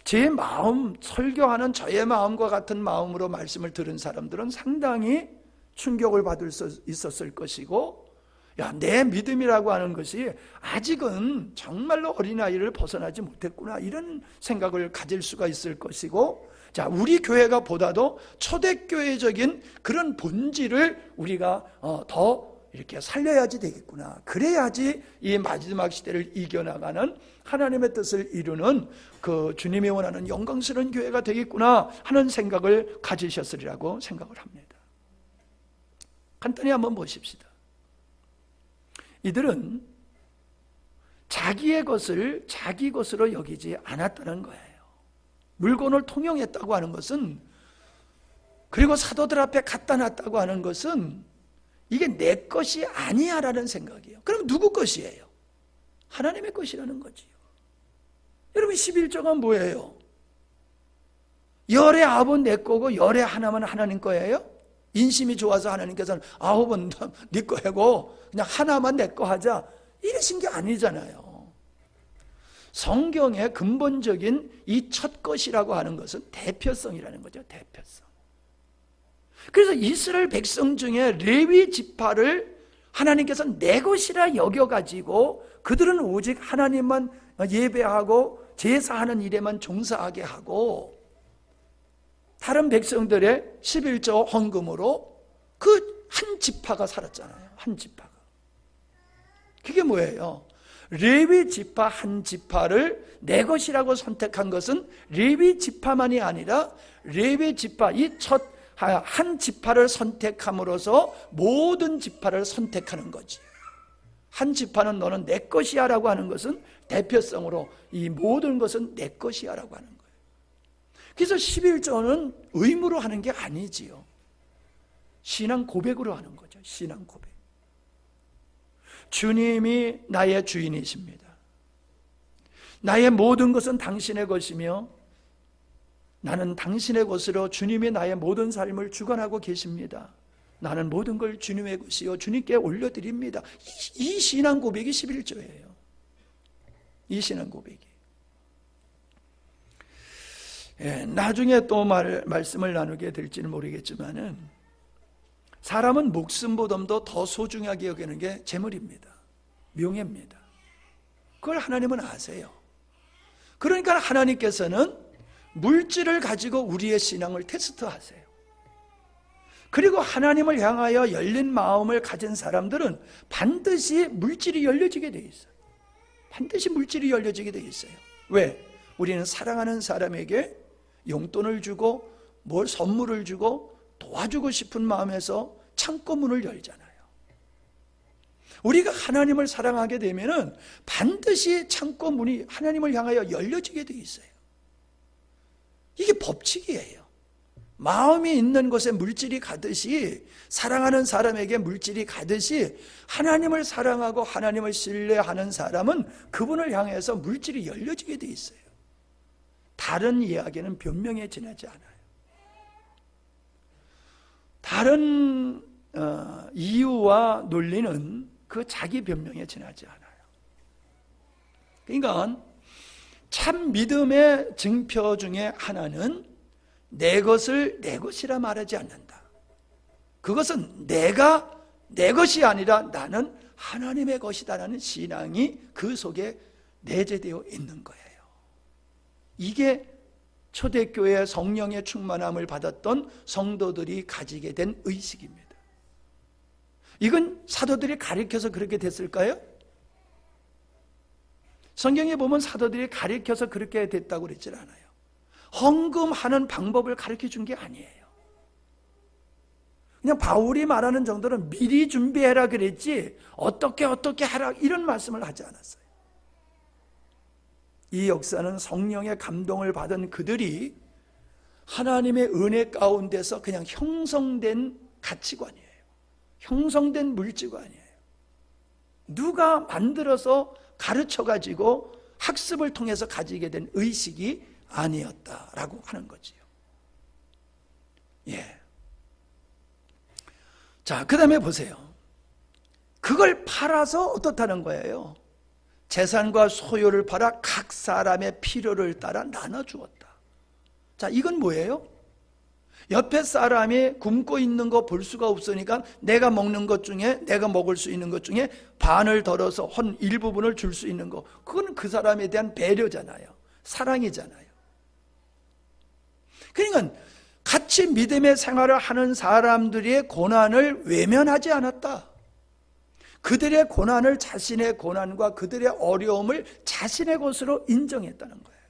제 마음, 설교하는 저의 마음과 같은 마음으로 말씀을 들은 사람들은 상당히 충격을 받을 수 있었을 것이고, 내 믿음이라고 하는 것이 아직은 정말로 어린아이를 벗어나지 못했구나, 이런 생각을 가질 수가 있을 것이고, 자, 우리 교회가 보다도 초대교회적인 그런 본질을 우리가 더 이렇게 살려야지 되겠구나. 그래야지 이 마지막 시대를 이겨나가는 하나님의 뜻을 이루는 그 주님이 원하는 영광스러운 교회가 되겠구나 하는 생각을 가지셨으리라고 생각을 합니다. 간단히 한번 보십시다. 이들은 자기의 것을 자기 것으로 여기지 않았다는 거예요. 물건을 통용했다고 하는 것은, 그리고 사도들 앞에 갖다 놨다고 하는 것은 이게 내 것이 아니야 라는 생각이에요. 그럼 누구 것이에요? 하나님의 것이라는 거지요. 여러분, 11조가 뭐예요? 열의 9은 내 거고 열의 하나만 하나님 거예요? 인심이 좋아서 하나님께서는 9은 네 거고 그냥 하나만 내 거 하자, 이러신 게 아니잖아요. 성경의 근본적인 이 첫 것이라고 하는 것은 대표성이라는 거죠. 대표성. 그래서 이스라엘 백성 중에 레위 지파를 하나님께서 내 것이라 여겨가지고 그들은 오직 하나님만 예배하고 제사하는 일에만 종사하게 하고, 다른 백성들의 11조 헌금으로 그 한 지파가 살았잖아요. 한 지파가. 그게 뭐예요? 레위 지파 한 지파를 내 것이라고 선택한 것은 레위 지파만이 아니라 레위 지파 이 첫 한 지파를 선택함으로써 모든 지파를 선택하는 거지. 한 지파는 너는 내 것이야 라고 하는 것은 대표성으로 이 모든 것은 내 것이야 라고 하는 거예요. 그래서 11조는 의무로 하는 게 아니지요. 신앙 고백으로 하는 거죠. 신앙 고백. 주님이 나의 주인이십니다. 나의 모든 것은 당신의 것이며 나는 당신의 것으로 주님이 나의 모든 삶을 주관하고 계십니다. 나는 모든 걸 주님의 것이요 주님께 올려드립니다. 이 신앙 고백이 11조예요. 이 신앙 고백이. 나중에 또 말씀을 나누게 될지는 모르겠지만은 사람은 목숨보다도 더 소중하게 여기는 게 재물입니다. 명예입니다. 그걸 하나님은 아세요. 그러니까 하나님께서는 물질을 가지고 우리의 신앙을 테스트하세요. 그리고 하나님을 향하여 열린 마음을 가진 사람들은 반드시 물질이 열려지게 돼 있어요. 반드시 물질이 열려지게 돼 있어요. 왜? 우리는 사랑하는 사람에게 용돈을 주고 뭘 선물을 주고 도와주고 싶은 마음에서 창고문을 열잖아요. 우리가 하나님을 사랑하게 되면은 반드시 창고문이 하나님을 향하여 열려지게 돼 있어요. 이게 법칙이에요. 마음이 있는 곳에 물질이 가듯이, 사랑하는 사람에게 물질이 가듯이 하나님을 사랑하고 하나님을 신뢰하는 사람은 그분을 향해서 물질이 열려지게 돼 있어요. 다른 이야기는 변명에 지나지 않아요. 다른 이유와 논리는 그 자기 변명에 지나지 않아요. 그러니까 참 믿음의 증표 중에 하나는 내 것을 내 것이라 말하지 않는다. 그것은 내가 내 것이 아니라 나는 하나님의 것이다라는 신앙이 그 속에 내재되어 있는 거예요. 이게 초대교회 성령의 충만함을 받았던 성도들이 가지게 된 의식입니다. 이건 사도들이 가르쳐서 그렇게 됐을까요? 성경에 보면 사도들이 가르쳐서 그렇게 됐다고 그러질 않아요. 헌금하는 방법을 가르쳐 준 게 아니에요. 그냥 바울이 말하는 정도는 미리 준비해라 그랬지 어떻게 하라 이런 말씀을 하지 않았어요. 이 역사는 성령의 감동을 받은 그들이 하나님의 은혜 가운데서 그냥 형성된 가치관이에요. 형성된 물질관이에요. 누가 만들어서 가르쳐가지고 학습을 통해서 가지게 된 의식이 아니었다라고 하는 거지요. 예. 자, 그 다음에 보세요. 그걸 팔아서 어떻다는 거예요? 재산과 소유를 팔아 각 사람의 필요를 따라 나눠주었다. 자, 이건 뭐예요? 옆에 사람이 굶고 있는 거 볼 수가 없으니까 내가 먹는 것 중에, 내가 먹을 수 있는 것 중에 반을 덜어서 한 일부분을 줄 수 있는 거, 그건 그 사람에 대한 배려잖아요. 사랑이잖아요. 그러니까 같이 믿음의 생활을 하는 사람들의 고난을 외면하지 않았다. 그들의 고난을 자신의 고난과 그들의 어려움을 자신의 것으로 인정했다는 거예요.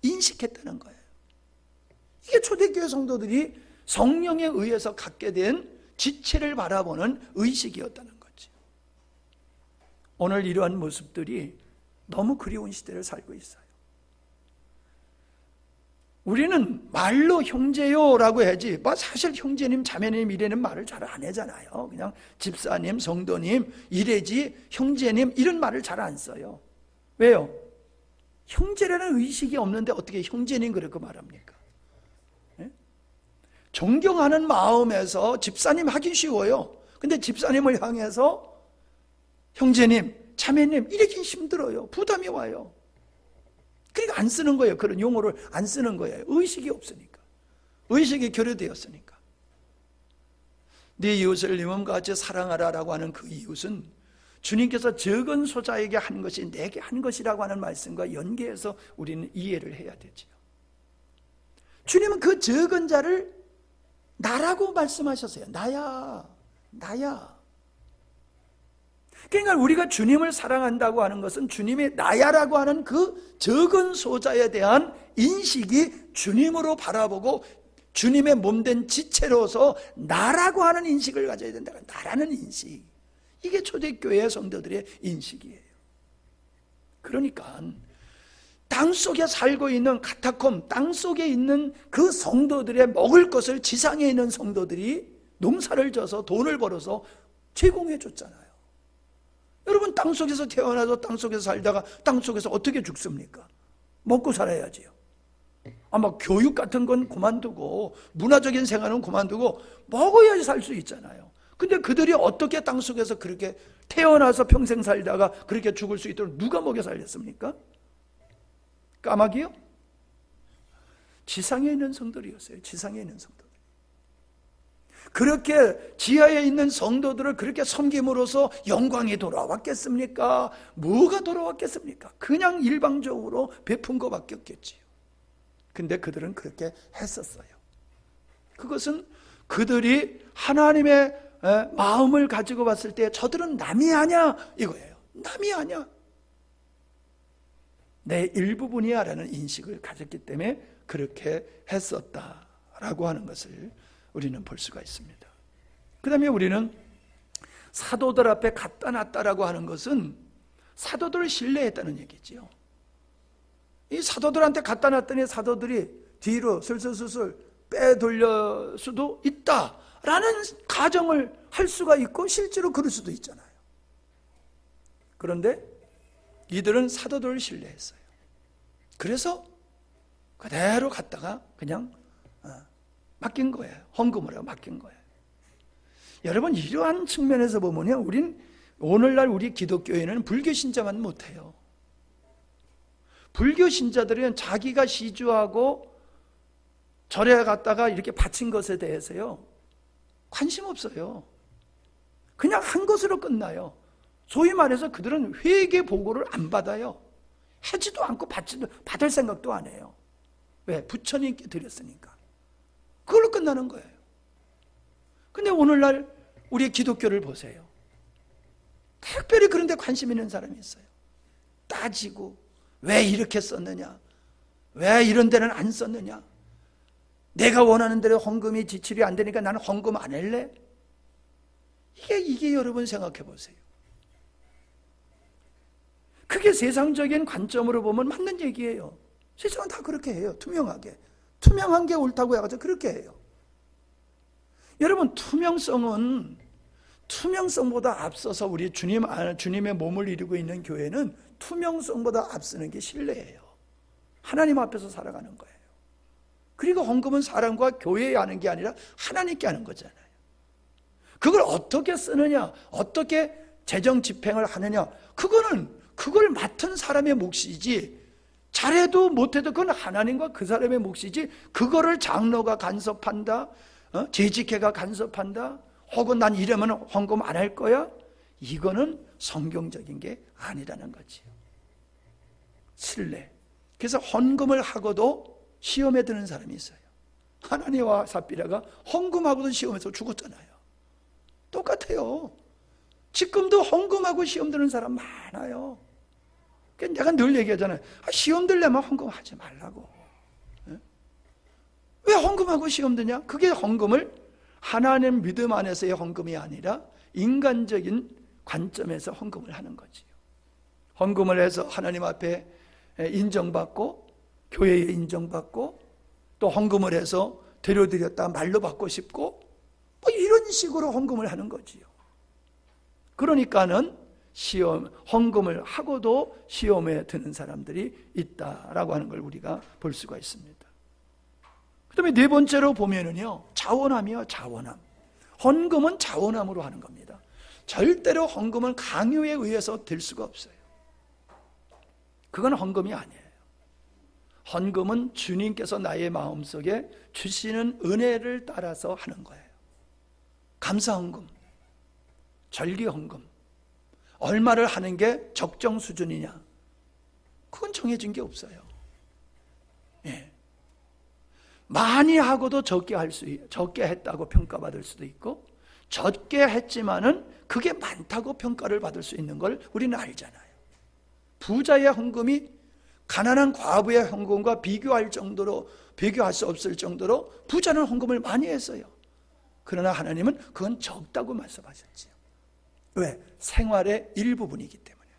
인식했다는 거예요. 이게 초대교회 성도들이 성령에 의해서 갖게 된 지체를 바라보는 의식이었다는 거지. 오늘 이러한 모습들이 너무 그리운 시대를 살고 있어요. 우리는 말로 형제요라고 해야지, 사실 형제님, 자매님 이래는 말을 잘 안 하잖아요. 그냥 집사님, 성도님 이래지 형제님 이런 말을 잘 안 써요. 왜요? 형제라는 의식이 없는데 어떻게 형제님 그렇게 말합니까? 네? 존경하는 마음에서 집사님 하기 쉬워요. 근데 집사님을 향해서 형제님, 자매님 이러긴 힘들어요. 부담이 와요. 그러니까 안 쓰는 거예요. 그런 용어를 안 쓰는 거예요. 의식이 없으니까. 의식이 결여되었으니까. 네 이웃을 네 몸과 같이 사랑하라라고 하는 그 이웃은 주님께서 적은 소자에게 한 것이 내게 한 것이라고 하는 말씀과 연계해서 우리는 이해를 해야 되지요. 주님은 그 적은 자를 나라고 말씀하셨어요. 나야. 그러니까 우리가 주님을 사랑한다고 하는 것은 주님이 나야라고 하는 그 적은 소자에 대한 인식이 주님으로 바라보고 주님의 몸된 지체로서 나라고 하는 인식을 가져야 된다. 나라는 인식. 이게 초대교회 성도들의 인식이에요. 그러니까 땅속에 살고 있는 카타콤, 땅속에 있는 그 성도들의 먹을 것을 지상에 있는 성도들이 농사를 져서 돈을 벌어서 제공해 줬잖아요. 여러분, 땅속에서 태어나서 땅속에서 살다가 땅속에서 어떻게 죽습니까? 먹고 살아야지요. 아마 교육 같은 건 그만두고 문화적인 생활은 그만두고 먹어야지 살 수 있잖아요. 근데 그들이 어떻게 땅속에서 그렇게 태어나서 평생 살다가 그렇게 죽을 수 있도록 누가 먹여 살렸습니까? 까마귀요? 지상에 있는 성들이었어요. 지상에 있는 성들. 그렇게 지하에 있는 성도들을 그렇게 섬김으로써 영광이 돌아왔겠습니까? 뭐가 돌아왔겠습니까? 그냥 일방적으로 베푼 것밖에 없겠지요. 근데 그들은 그렇게 했었어요. 그것은 그들이 하나님의 마음을 가지고 봤을 때 저들은 남이 아냐 이거예요. 남이 아냐, 내 일부분이야 라는 인식을 가졌기 때문에 그렇게 했었다라고 하는 것을 우리는 볼 수가 있습니다. 그 다음에 우리는 사도들 앞에 갖다 놨다라고 하는 것은 사도들을 신뢰했다는 얘기지요. 이 사도들한테 갖다 놨더니 사도들이 뒤로 슬슬슬슬 빼돌릴 수도 있다라는 가정을 할 수가 있고 실제로 그럴 수도 있잖아요. 그런데 이들은 사도들을 신뢰했어요. 그래서 그대로 갔다가 그냥 맡긴 거예요. 헌금을 하고 맡긴 거예요. 여러분, 이러한 측면에서 보면요, 우린 오늘날 우리 기독교회는 불교 신자만 못해요. 불교 신자들은 자기가 시주하고 절에 갔다가 이렇게 바친 것에 대해서요 관심 없어요. 그냥 한 것으로 끝나요. 소위 말해서 그들은 회개 보고를 안 받아요. 하지도 않고 받을 생각도 안 해요. 왜? 부처님께 드렸으니까. 그걸로 끝나는 거예요. 근데 오늘날 우리 기독교를 보세요. 특별히 그런 데 관심 있는 사람이 있어요. 따지고 왜 이렇게 썼느냐, 왜 이런 데는 안 썼느냐, 내가 원하는 대로 헌금이 지출이 안 되니까 나는 헌금 안 할래? 이게 여러분 생각해 보세요. 그게 세상적인 관점으로 보면 맞는 얘기예요. 세상은 다 그렇게 해요. 투명하게. 투명한 게 옳다고 해가지고 그렇게 해요. 여러분, 투명성보다 앞서서 우리 주님의 몸을 이루고 있는 교회는 투명성보다 앞서는 게 신뢰예요. 하나님 앞에서 살아가는 거예요. 그리고 헌금은 사람과 교회에 하는 게 아니라 하나님께 하는 거잖아요. 그걸 어떻게 쓰느냐, 어떻게 재정 집행을 하느냐, 그걸 맡은 사람의 몫이지, 잘해도 못해도 그건 하나님과 그 사람의 몫이지, 그거를 장로가 간섭한다, 재직회가 간섭한다, 혹은 난 이러면 헌금 안 할 거야, 이거는 성경적인 게 아니라는 거지요. 신뢰. 그래서 헌금을 하고도 시험에 드는 사람이 있어요. 하나니와 삽비라가 헌금하고도 시험에서 죽었잖아요. 똑같아요. 지금도 헌금하고 시험 드는 사람 많아요. 내가 늘 얘기하잖아요. 시험 들려면 헌금하지 말라고. 왜 헌금하고 시험 드냐? 그게 헌금을 하나님 믿음 안에서의 헌금이 아니라 인간적인 관점에서 헌금을 하는 거지요. 헌금을 해서 하나님 앞에 인정받고 교회에 인정받고 또 헌금을 해서 데려드렸다 말로 받고 싶고 뭐 이런 식으로 헌금을 하는 거지요. 그러니까는 헌금을 하고도 시험에 드는 사람들이 있다라고 하는 걸 우리가 볼 수가 있습니다. 그 다음에 네 번째로 보면은요, 자원함이요, 자원함. 헌금은 자원함으로 하는 겁니다. 절대로 헌금은 강요에 의해서 될 수가 없어요. 그건 헌금이 아니에요. 헌금은 주님께서 나의 마음속에 주시는 은혜를 따라서 하는 거예요. 감사헌금, 절기헌금, 얼마를 하는 게 적정 수준이냐, 그건 정해진 게 없어요. 예. 많이 하고도 적게 했다고 평가받을 수도 있고, 적게 했지만은 그게 많다고 평가를 받을 수 있는 걸 우리는 알잖아요. 부자의 헌금이 가난한 과부의 헌금과 비교할 수 없을 정도로 부자는 헌금을 많이 했어요. 그러나 하나님은 그건 적다고 말씀하셨지요. 왜? 생활의 일부분이기 때문에.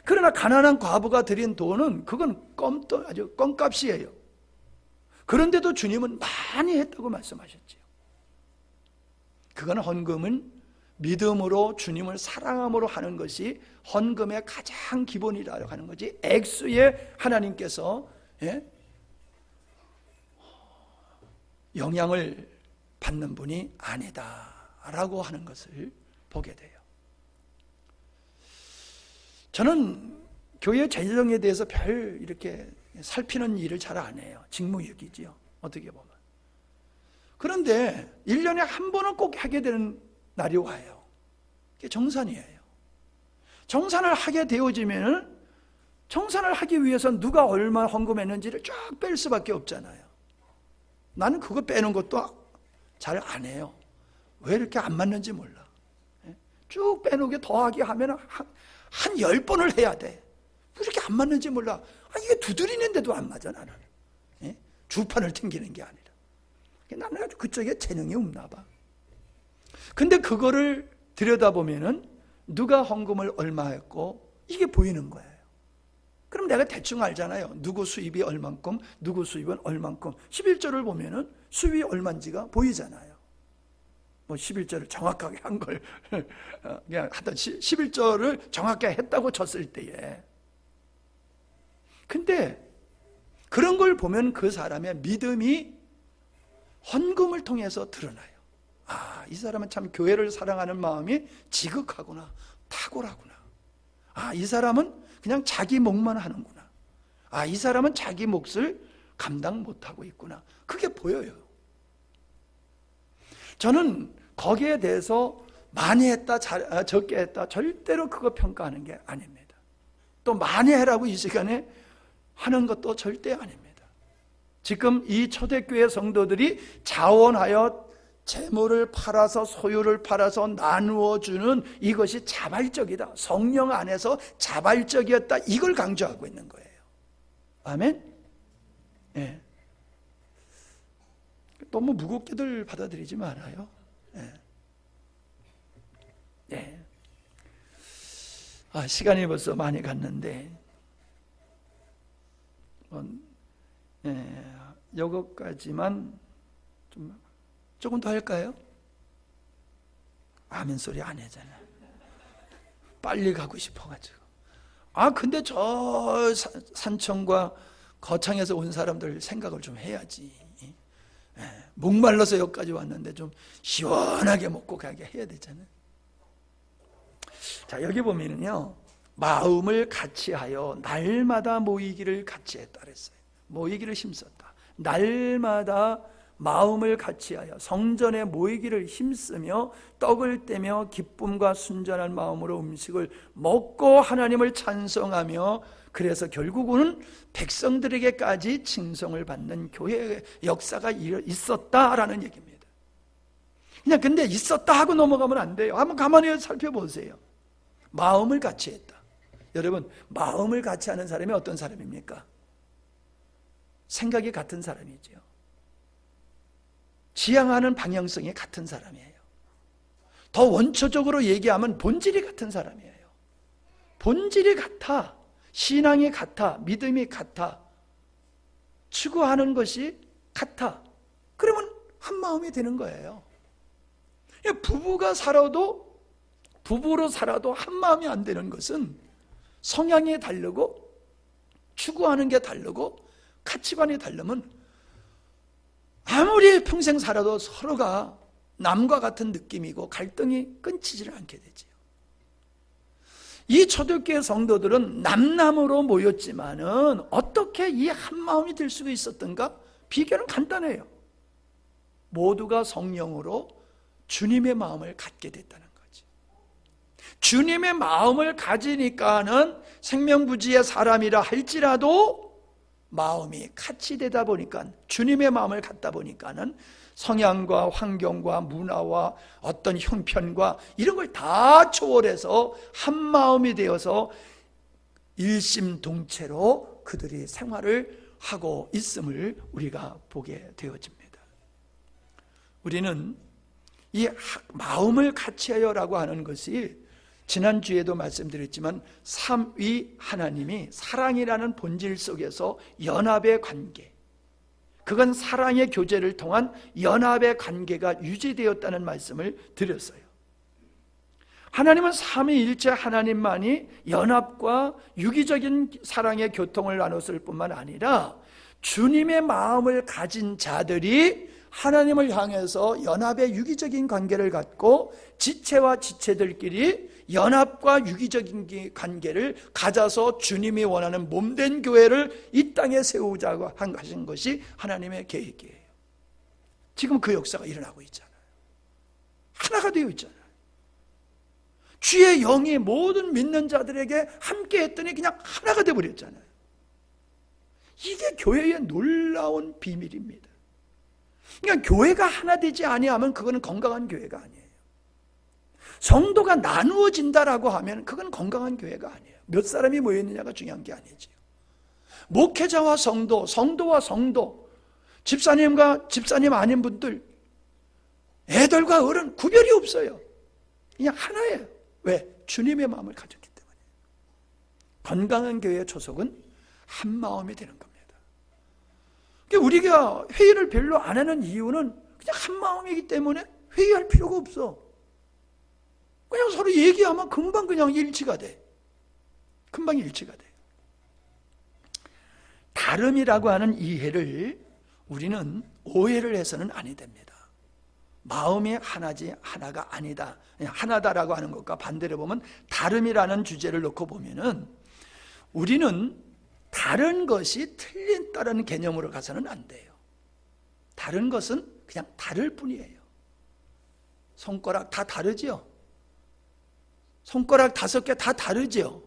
그러나 가난한 과부가 드린 돈은 그건 아주 껌값이에요. 그런데도 주님은 많이 했다고 말씀하셨지요. 그건 헌금은 믿음으로 주님을 사랑함으로 하는 것이 헌금의 가장 기본이라고 하는 거지, 액수에 하나님께서 영향을 받는 분이 아니다라고 하는 것을 보게 돼요. 저는 교회 재정에 대해서 별 이렇게 살피는 일을 잘 안 해요. 직무유기지요, 어떻게 보면. 그런데 1년에 한 번은 꼭 하게 되는 날이 와요. 그게 정산이에요. 정산을 하게 되어지면 정산을 하기 위해서 누가 얼마 헌금했는지를 쫙 뺄 수밖에 없잖아요. 나는 그거 빼는 것도 잘 안 해요. 왜 이렇게 안 맞는지 몰라. 쭉 빼놓게 더하기 하면 한 10번을 해야 돼. 왜 이렇게 안 맞는지 몰라. 이게 두드리는데도 안 맞아, 나는. 주판을 튕기는 게 아니라. 나는 아주 그쪽에 재능이 없나 봐. 근데 그거를 들여다보면은 누가 헌금을 얼마 했고 이게 보이는 거예요. 그럼 내가 대충 알잖아요. 누구 수입이 얼만큼, 누구 수입은 얼만큼. 11절을 보면은 수입이 얼만지가 보이잖아요. 뭐 11절을 정확하게 한 걸 그냥 하여튼 11절을 정확하게 했다고 쳤을 때에, 근데 그런 걸 보면 그 사람의 믿음이 헌금을 통해서 드러나요. 이 사람은 참 교회를 사랑하는 마음이 지극하구나, 탁월하구나. 이 사람은 그냥 자기 몫만 하는구나. 이 사람은 자기 몫을 감당 못하고 있구나. 그게 보여요. 저는 거기에 대해서 많이 했다, 적게 했다, 절대로 그거 평가하는 게 아닙니다. 또 많이 해라고 이 시간에 하는 것도 절대 아닙니다. 지금 이 초대교회 성도들이 자원하여 재물을 팔아서, 소유를 팔아서 나누어 주는 이것이 자발적이다, 성령 안에서 자발적이었다, 이걸 강조하고 있는 거예요. 아멘? 예. 너무 무겁게들 받아들이지 말아요. 예. 예. 시간이 벌써 많이 갔는데, 이것까지만 조금 더 할까요? 아멘 소리 안 하잖아. 빨리 가고 싶어가지고. 근데 저 산청과 거창에서 온 사람들 생각을 좀 해야지. 목말라서 여기까지 왔는데 좀 시원하게 먹고 가게 해야 되잖아요. 자, 여기 보면은요, 마음을 같이하여 날마다 모이기를 같이했다 그랬어요. 모이기를 힘썼다. 날마다 마음을 같이하여 성전에 모이기를 힘쓰며 떡을 떼며 기쁨과 순전한 마음으로 음식을 먹고 하나님을 찬송하며, 그래서 결국은 백성들에게까지 칭송을 받는 교회의 역사가 있었다라는 얘기입니다. 그냥 근데 있었다 하고 넘어가면 안 돼요. 한번 가만히 살펴보세요. 마음을 같이 했다. 여러분, 마음을 같이 하는 사람이 어떤 사람입니까? 생각이 같은 사람이죠. 지향하는 방향성이 같은 사람이에요. 더 원초적으로 얘기하면 본질이 같은 사람이에요. 본질이 같아. 신앙이 같아. 믿음이 같아. 추구하는 것이 같아. 그러면 한 마음이 되는 거예요. 부부가 살아도, 부부로 살아도 한 마음이 안 되는 것은 성향이 다르고 추구하는 게 다르고 가치관이 다르면 아무리 평생 살아도 서로가 남과 같은 느낌이고 갈등이 끊이지를 않게 되지요. 이 초대교회 성도들은 남남으로 모였지만은 어떻게 이 한 마음이 될 수가 있었던가? 비결은 간단해요. 모두가 성령으로 주님의 마음을 갖게 됐다는 거지. 주님의 마음을 가지니까는 생명부지의 사람이라 할지라도 마음이 같이 되다 보니까, 주님의 마음을 갖다 보니까는 성향과 환경과 문화와 어떤 형편과 이런 걸 다 초월해서 한 마음이 되어서 일심동체로 그들이 생활을 하고 있음을 우리가 보게 되어집니다. 우리는 이 마음을 같이하여라고 하는 것이 지난주에도 말씀드렸지만 삼위 하나님이 사랑이라는 본질 속에서 연합의 관계, 그건 사랑의 교제를 통한 연합의 관계가 유지되었다는 말씀을 드렸어요. 하나님은 삼위일체 하나님만이 연합과 유기적인 사랑의 교통을 나눴을 뿐만 아니라 주님의 마음을 가진 자들이 하나님을 향해서 연합의 유기적인 관계를 갖고 지체와 지체들끼리 연합과 유기적인 관계를 가져서 주님이 원하는 몸된 교회를 이 땅에 세우자고 하신 것이 하나님의 계획이에요. 지금 그 역사가 일어나고 있잖아요. 하나가 되어 있잖아요. 주의 영이 모든 믿는 자들에게 함께 했더니 그냥 하나가 되어버렸잖아요. 이게 교회의 놀라운 비밀입니다. 그러니까 교회가 하나 되지 아니하면 그거는 건강한 교회가 아니에요. 성도가 나누어진다라고 하면 그건 건강한 교회가 아니에요. 몇 사람이 모였느냐가 중요한 게 아니죠. 목회자와 성도, 성도와 성도, 집사님과 집사님 아닌 분들, 애들과 어른 구별이 없어요. 그냥 하나예요. 왜? 주님의 마음을 가졌기 때문에. 건강한 교회의 초석은 한 마음이 되는 겁니다. 우리가 회의를 별로 안 하는 이유는 그냥 한 마음이기 때문에 회의할 필요가 없어. 그냥 서로 얘기하면 금방 그냥 일치가 돼. 금방 일치가 돼. 다름이라고 하는 이해를 우리는 오해를 해서는 아니 됩니다. 마음이 하나지 하나가 아니다. 하나다라고 하는 것과 반대로 보면 다름이라는 주제를 놓고 보면은 우리는 다른 것이 틀린다는 개념으로 가서는 안 돼요. 다른 것은 그냥 다를 뿐이에요. 손가락 다 다르죠? 손가락 5개 다 다르죠?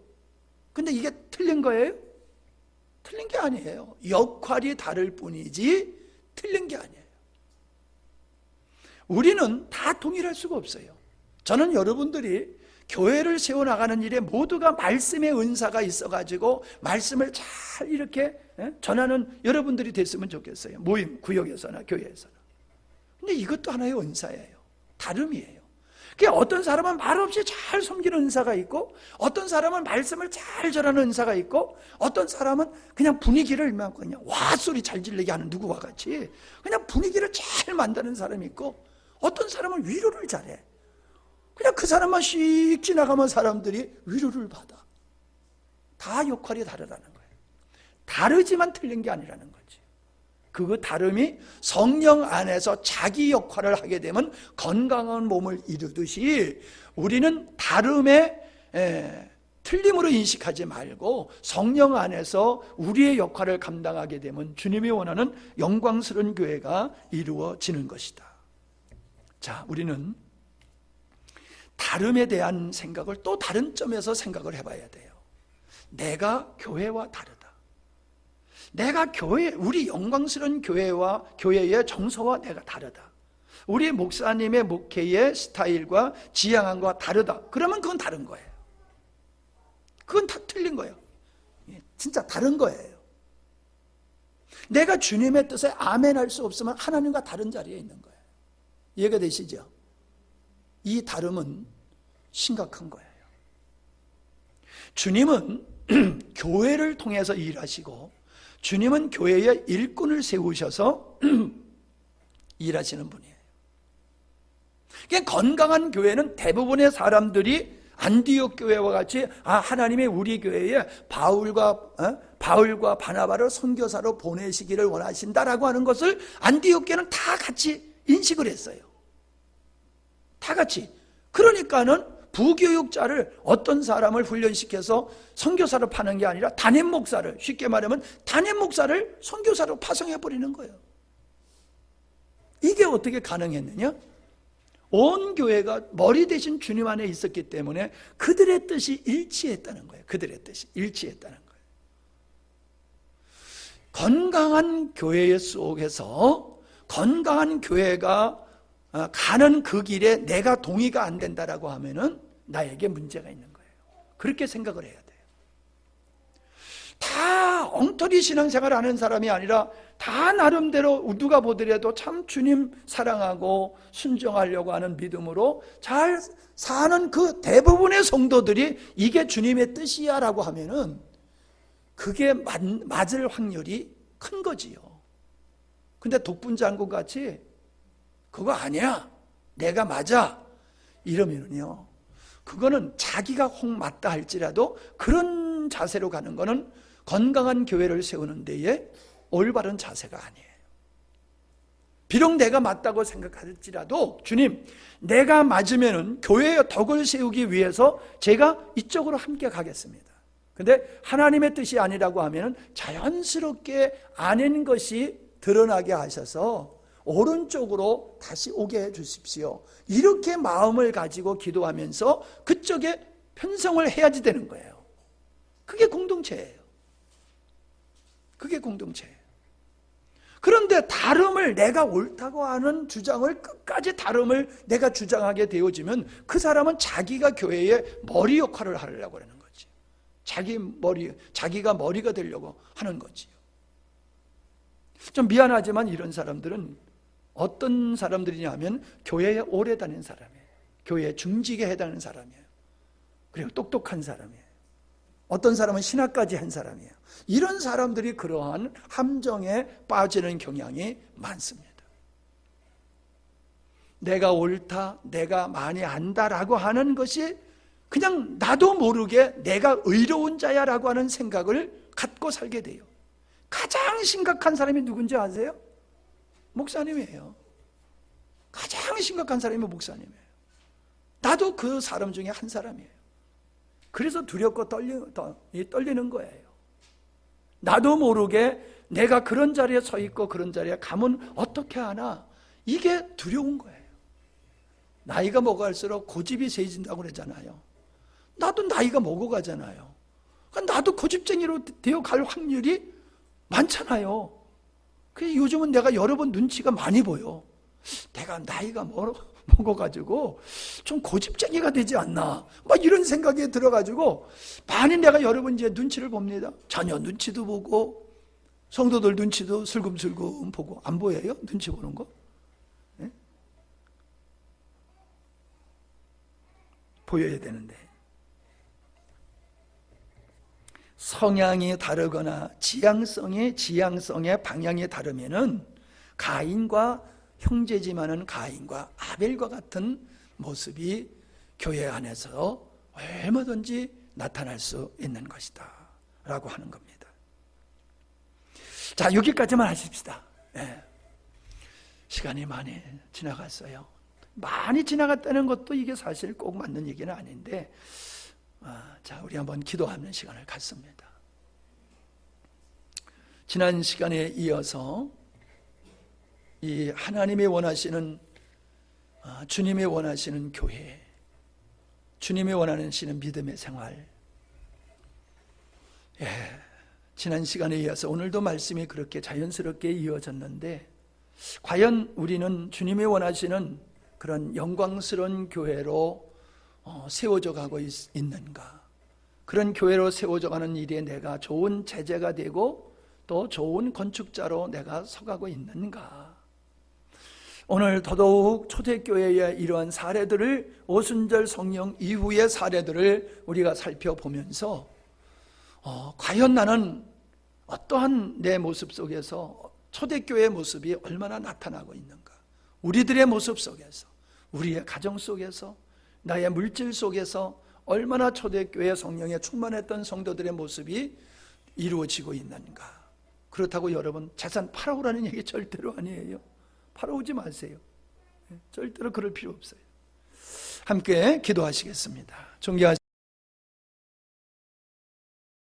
근데 이게 틀린 거예요? 틀린 게 아니에요. 역할이 다를 뿐이지 틀린 게 아니에요. 우리는 다 동일할 수가 없어요. 저는 여러분들이 교회를 세워나가는 일에 모두가 말씀의 은사가 있어가지고 말씀을 잘 이렇게 전하는 여러분들이 됐으면 좋겠어요. 모임, 구역에서나 교회에서나. 근데 이것도 하나의 은사예요. 다름이에요. 그러니까 어떤 사람은 말없이 잘 섬기는 은사가 있고, 어떤 사람은 말씀을 잘 전하는 은사가 있고, 어떤 사람은 그냥 분위기를 막 그냥 와 소리 잘 지르게 하는 누구와 같이 그냥 분위기를 잘 만드는 사람이 있고, 어떤 사람은 위로를 잘해. 그냥 그 사람만 씩 지나가면 사람들이 위로를 받아. 다 역할이 다르다는 거예요. 다르지만 틀린 게 아니라는 거지. 그 다름이 성령 안에서 자기 역할을 하게 되면 건강한 몸을 이루듯이 우리는 다름에 틀림으로 인식하지 말고 성령 안에서 우리의 역할을 감당하게 되면 주님이 원하는 영광스러운 교회가 이루어지는 것이다. 자, 우리는 다름에 대한 생각을 또 다른 점에서 생각을 해봐야 돼요. 내가 교회와 다르다. 내가 교회, 우리 영광스러운 교회와 교회의 정서와 내가 다르다. 우리 목사님의 목회의 스타일과 지향함과 다르다. 그러면 그건 다른 거예요. 그건 다 틀린 거예요. 진짜 다른 거예요. 내가 주님의 뜻에 아멘 할 수 없으면 하나님과 다른 자리에 있는 거예요. 이해가 되시죠? 이 다름은 심각한 거예요. 주님은 교회를 통해서 일하시고 주님은 교회에 일꾼을 세우셔서 일하시는 분이에요. 그러니까 건강한 교회는 대부분의 사람들이 안디옥 교회와 같이 하나님이 우리 교회에 바울과 바나바를 선교사로 보내시기를 원하신다라고 하는 것을 안디옥 교회는 다 같이 인식을 했어요. 다 같이. 그러니까는 부교육자를 어떤 사람을 훈련시켜서 선교사로 파는 게 아니라 담임 목사를, 쉽게 말하면 담임 목사를 선교사로 파송해 버리는 거예요. 이게 어떻게 가능했느냐? 온 교회가 머리 대신 주님 안에 있었기 때문에 그들의 뜻이 일치했다는 거예요. 그들의 뜻이 일치했다는 거예요. 건강한 교회 속에서 건강한 교회가 가는 그 길에 내가 동의가 안 된다라고 하면은 나에게 문제가 있는 거예요. 그렇게 생각을 해야 돼요. 다 엉터리 신앙생활 하는 사람이 아니라 다 나름대로 누가 보더라도 참 주님 사랑하고 순종하려고 하는 믿음으로 잘 사는 그 대부분의 성도들이 이게 주님의 뜻이야 라고 하면은 그게 맞을 확률이 큰 거지요. 근데 독분장군 같이 그거 아니야, 내가 맞아 이러면은요 그거는 자기가 혹 맞다 할지라도 그런 자세로 가는 거는 건강한 교회를 세우는 데에 올바른 자세가 아니에요. 비록 내가 맞다고 생각할지라도 주님, 내가 맞으면은 교회의 덕을 세우기 위해서 제가 이쪽으로 함께 가겠습니다. 근데 하나님의 뜻이 아니라고 하면은 자연스럽게 아닌 것이 드러나게 하셔서 오른쪽으로 다시 오게 해 주십시오. 이렇게 마음을 가지고 기도하면서 그쪽에 편성을 해야지 되는 거예요. 그게 공동체예요. 그게 공동체예요. 그런데 다름을, 내가 옳다고 하는 주장을 끝까지 다름을 내가 주장하게 되어지면 그 사람은 자기가 교회의 머리 역할을 하려고 하는 거지. 자기가 머리가 되려고 하는 거지요. 좀 미안하지만 이런 사람들은 어떤 사람들이냐면 교회에 오래 다닌 사람이에요. 교회에 중직에 해당하는 사람이에요. 그리고 똑똑한 사람이에요. 어떤 사람은 신학까지 한 사람이에요. 이런 사람들이 그러한 함정에 빠지는 경향이 많습니다. 내가 옳다, 내가 많이 안다라고 하는 것이 그냥 나도 모르게 내가 의로운 자야라고 하는 생각을 갖고 살게 돼요. 가장 심각한 사람이 누군지 아세요? 목사님이에요. 가장 심각한 사람이 목사님이에요. 나도 그 사람 중에 한 사람이에요. 그래서 두렵고 떨리는 거예요. 나도 모르게 내가 그런 자리에 서 있고 그런 자리에 가면 어떻게 하나, 이게 두려운 거예요. 나이가 먹어갈수록 고집이 세진다고 그러잖아요. 나도 나이가 먹어가잖아요. 나도 고집쟁이로 되어갈 확률이 많잖아요. 그래서 요즘은 내가 여러 번 눈치가 많이 보여. 내가 나이가 먹어가지고 좀 고집쟁이가 되지 않나, 막 이런 생각이 들어가지고 많이 내가 여러 번 이제 눈치를 봅니다. 자녀 눈치도 보고 성도들 눈치도 슬금슬금 보고. 안 보여요? 눈치 보는 거? 네? 보여야 되는데. 성향이 다르거나 지향성의 방향이 다르면은 가인과 형제지만은 가인과 아벨과 같은 모습이 교회 안에서 얼마든지 나타날 수 있는 것이다 라고 하는 겁니다. 자, 여기까지만 하십시다. 네. 시간이 많이 지나갔어요. 많이 지나갔다는 것도 이게 사실 꼭 맞는 얘기는 아닌데, 자, 우리 한번 기도하는 시간을 갖습니다. 지난 시간에 이어서 이 하나님이 원하시는, 주님이 원하시는 교회, 주님이 원하시는 믿음의 생활, 지난 시간에 이어서 오늘도 말씀이 그렇게 자연스럽게 이어졌는데, 과연 우리는 주님이 원하시는 그런 영광스러운 교회로 세워져 가고 있는가? 그런 교회로 세워져 가는 일에 내가 좋은 제재가 되고 또 좋은 건축자로 내가 서가고 있는가? 오늘 더더욱 초대교회의 이러한 사례들을, 오순절 성령 이후의 사례들을 우리가 살펴보면서 과연 나는 어떠한 내 모습 속에서 초대교회의 모습이 얼마나 나타나고 있는가? 우리들의 모습 속에서, 우리의 가정 속에서, 나의 물질 속에서 얼마나 초대교회 성령에 충만했던 성도들의 모습이 이루어지고 있는가? 그렇다고 여러분 재산 팔아오라는 얘기 절대로 아니에요. 팔아오지 마세요. 절대로 그럴 필요 없어요. 함께 기도하시겠습니다. 존경하시는